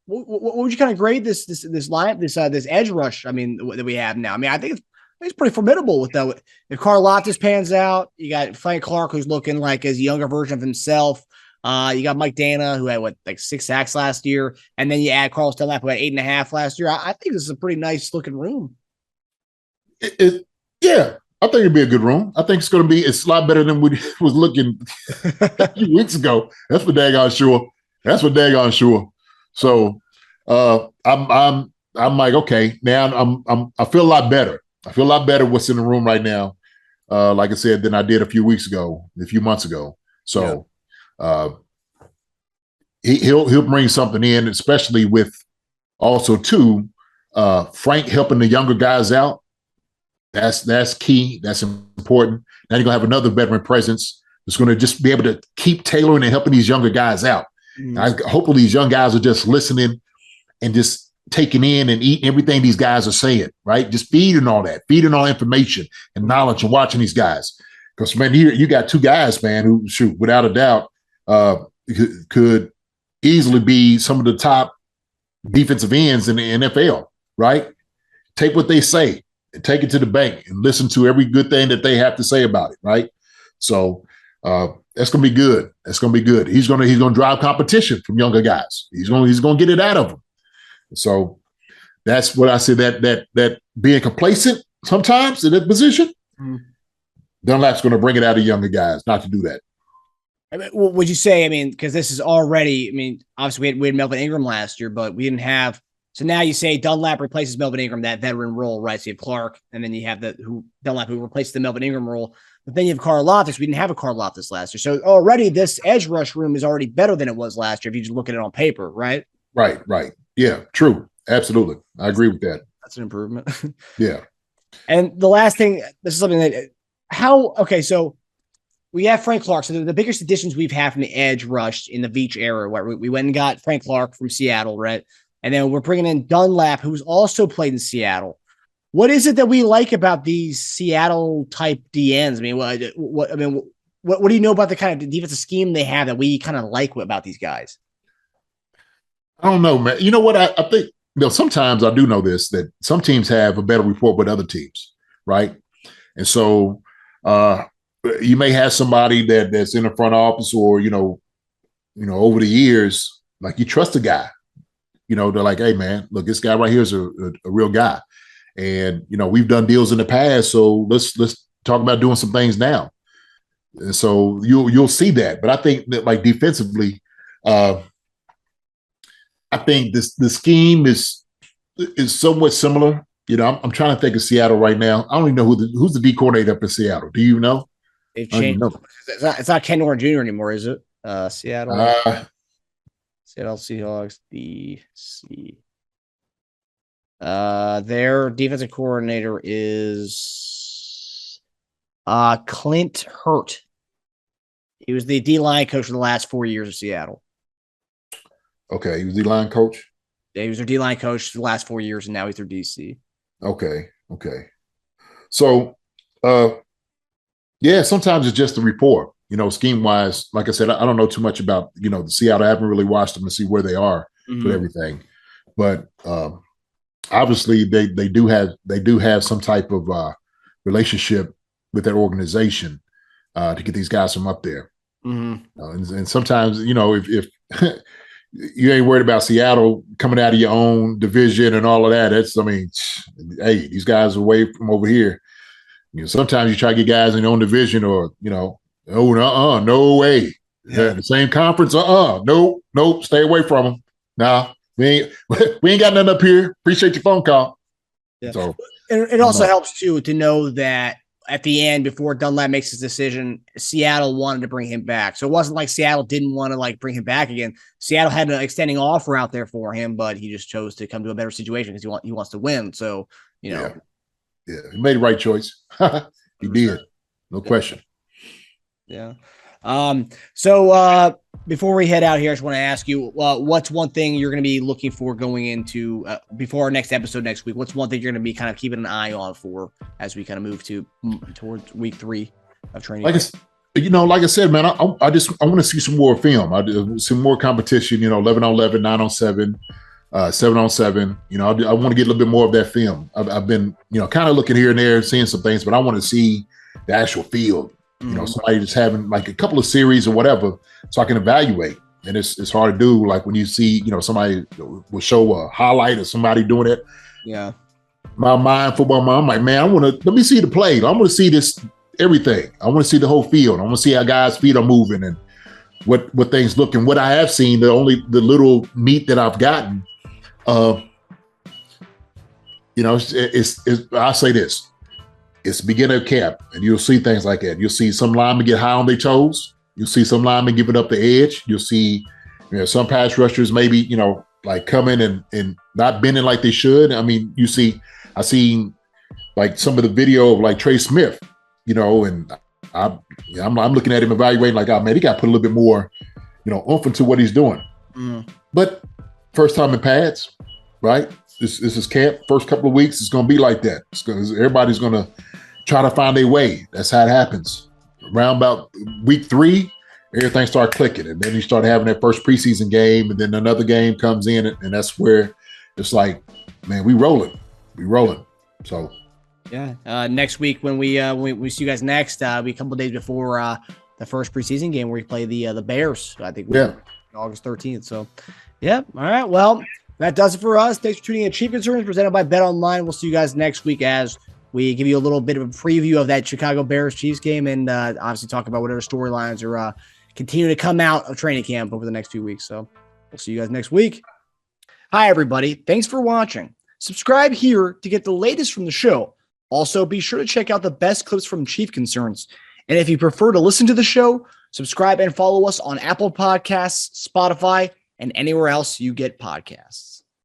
would you kind of grade this lineup, this edge rush? I mean, that we have now. I mean, I think it's pretty formidable with that. If Karlaftis pans out, you got Frank Clark, who's looking like his younger version of himself. You got Mike Dana, who had 6 sacks last year, and then you add Carlos Dunlap, who had 8.5 last year. I think this is a pretty nice looking room. Yeah. I think it'd be a good room. I think it's a lot better than we was looking a few weeks ago. That's for daggone sure. So I'm like, okay, now I feel a lot better. I feel a lot better what's in the room right now, like I said, than I did a few months ago. So he'll bring something in, especially with also too Frank helping the younger guys out. That's key. That's important. Now you're going to have another veteran presence that's going to just be able to keep tailoring and helping these younger guys out. Hopefully these young guys are just listening and just taking in and eating everything these guys are saying, right? Just feeding all information and knowledge and watching these guys. Because, man, you got 2 guys, man, who, shoot, without a doubt, could easily be some of the top defensive ends in the NFL, right? Take what they say and take it to the bank and listen to every good thing that they have to say about it, right? So that's going to be good. That's going to be good. He's going to drive competition from younger guys. He's going to get it out of them. So that's what I said, that being complacent sometimes in that position, Dunlap's going to bring it out of younger guys not to do that. I mean, would you say, because this is already, obviously we had Melvin Ingram last year, but we didn't have, so now you say Dunlap replaces Melvin Ingram, that veteran role, right? So you have Clark, and then you have Dunlap who replaces the Melvin Ingram role. But then you have Karlaftis. We didn't have a Karlaftis last year. So already this edge rush room is already better than it was last year if you just look at it on paper, right? Right. Yeah, true. Absolutely. I agree with that. That's an improvement. Yeah. And the last thing, this is something that, so we have Frank Clark. So the biggest additions we've had from the edge rush in the Veach era, where we went and got Frank Clark from Seattle, right? And then we're bringing in Dunlap, who's also played in Seattle. What is it that we like about these Seattle type DNs? What do you know about the kind of defensive scheme they have that we kind of like about these guys? I don't know, man. You know what? I think sometimes I do know this, that some teams have a better rapport with other teams, right? And so you may have somebody that's in the front office or, over the years, like you trust a guy. They're like, hey, man, look, this guy right here is a real guy. And, we've done deals in the past, so let's talk about doing some things now. And so you'll see that. But I think that, like, defensively, I think the scheme is somewhat similar. I'm trying to think of Seattle right now. I don't even know who's the D coordinator up in Seattle. Do you know? They've changed. It's not Ken Norton Jr. anymore, is it? Seattle. Seattle Seahawks, DC. Their defensive coordinator is Clint Hurt. He was the D-line coach for the last 4 years of Seattle. Okay, he was D-line coach? Yeah, he was their D-line coach for the last 4 years, and now he's their DC. Okay. So, sometimes it's just the rapport. Scheme-wise, like I said, I don't know too much about, the Seattle. I haven't really watched them to see where they are with everything. But obviously they do have some type of relationship with that organization to get these guys from up there. And sometimes, if you ain't worried about Seattle coming out of your own division and all of that, hey, these guys are away from over here. Sometimes you try to get guys in your own division or, no way. Yeah. The same conference, nope, stay away from them. Nah, we ain't got nothing up here. Appreciate your phone call. Yeah. So it also helps too to know that at the end, before Dunlap makes his decision, Seattle wanted to bring him back. So it wasn't like Seattle didn't want to bring him back again. Seattle had an extending offer out there for him, but he just chose to come to a better situation because he wants to win. So Yeah, he made the right choice. He did, no question. Yeah. So before we head out here, I just want to ask you, what's one thing you're going to be looking for going into before our next episode next week? What's one thing you're going to be kind of keeping an eye on for as we kind of move towards week 3 of training? Like I said, man, I want to see some more film. Some more competition. 11 on 11, 9 on 7, 7 on 7. I want to get a little bit more of that film. I've been kind of looking here and there, seeing some things, but I want to see the actual field. Somebody just having a couple of series or whatever, so I can evaluate. And it's hard to do. Like when you see, somebody will show a highlight of somebody doing it. Yeah. Football mind, I'm like, man, let me see the play. I want to see this, everything. I want to see the whole field. I want to see how guys' feet are moving and what things look. And what I have seen, the little meat that I've gotten, I'll say this. It's the beginning of camp, and you'll see things like that. You'll see some linemen get high on their toes. You'll see some linemen giving up the edge. You'll see, some pass rushers maybe, coming and not bending like they should. I seen some of the video of Trey Smith, and I'm looking at him evaluating oh man, he got to put a little bit more, oomph into what he's doing. But first time in pads, right? This is camp. First couple of weeks, it's going to be like that. Everybody's going to try to find their way. That's how it happens. Around about week 3, everything started clicking. And then you start having that first preseason game, and then another game comes in, and that's where it's like, man, we rolling. So yeah. Next week when we see you guys next, be a couple days before the first preseason game where we play the Bears. I think August 13th. So yeah. All right. Well, that does it for us. Thanks for tuning in. Chief Concerns presented by BetOnline. We'll see you guys next week as we give you a little bit of a preview of that Chicago Bears Chiefs game, and obviously talk about whatever storylines are continue to come out of training camp over the next few weeks. So we'll see you guys next week. Hi, everybody. Thanks for watching. Subscribe here to get the latest from the show. Also, be sure to check out the best clips from Chief Concerns. And if you prefer to listen to the show, subscribe and follow us on Apple Podcasts, Spotify, and anywhere else you get podcasts.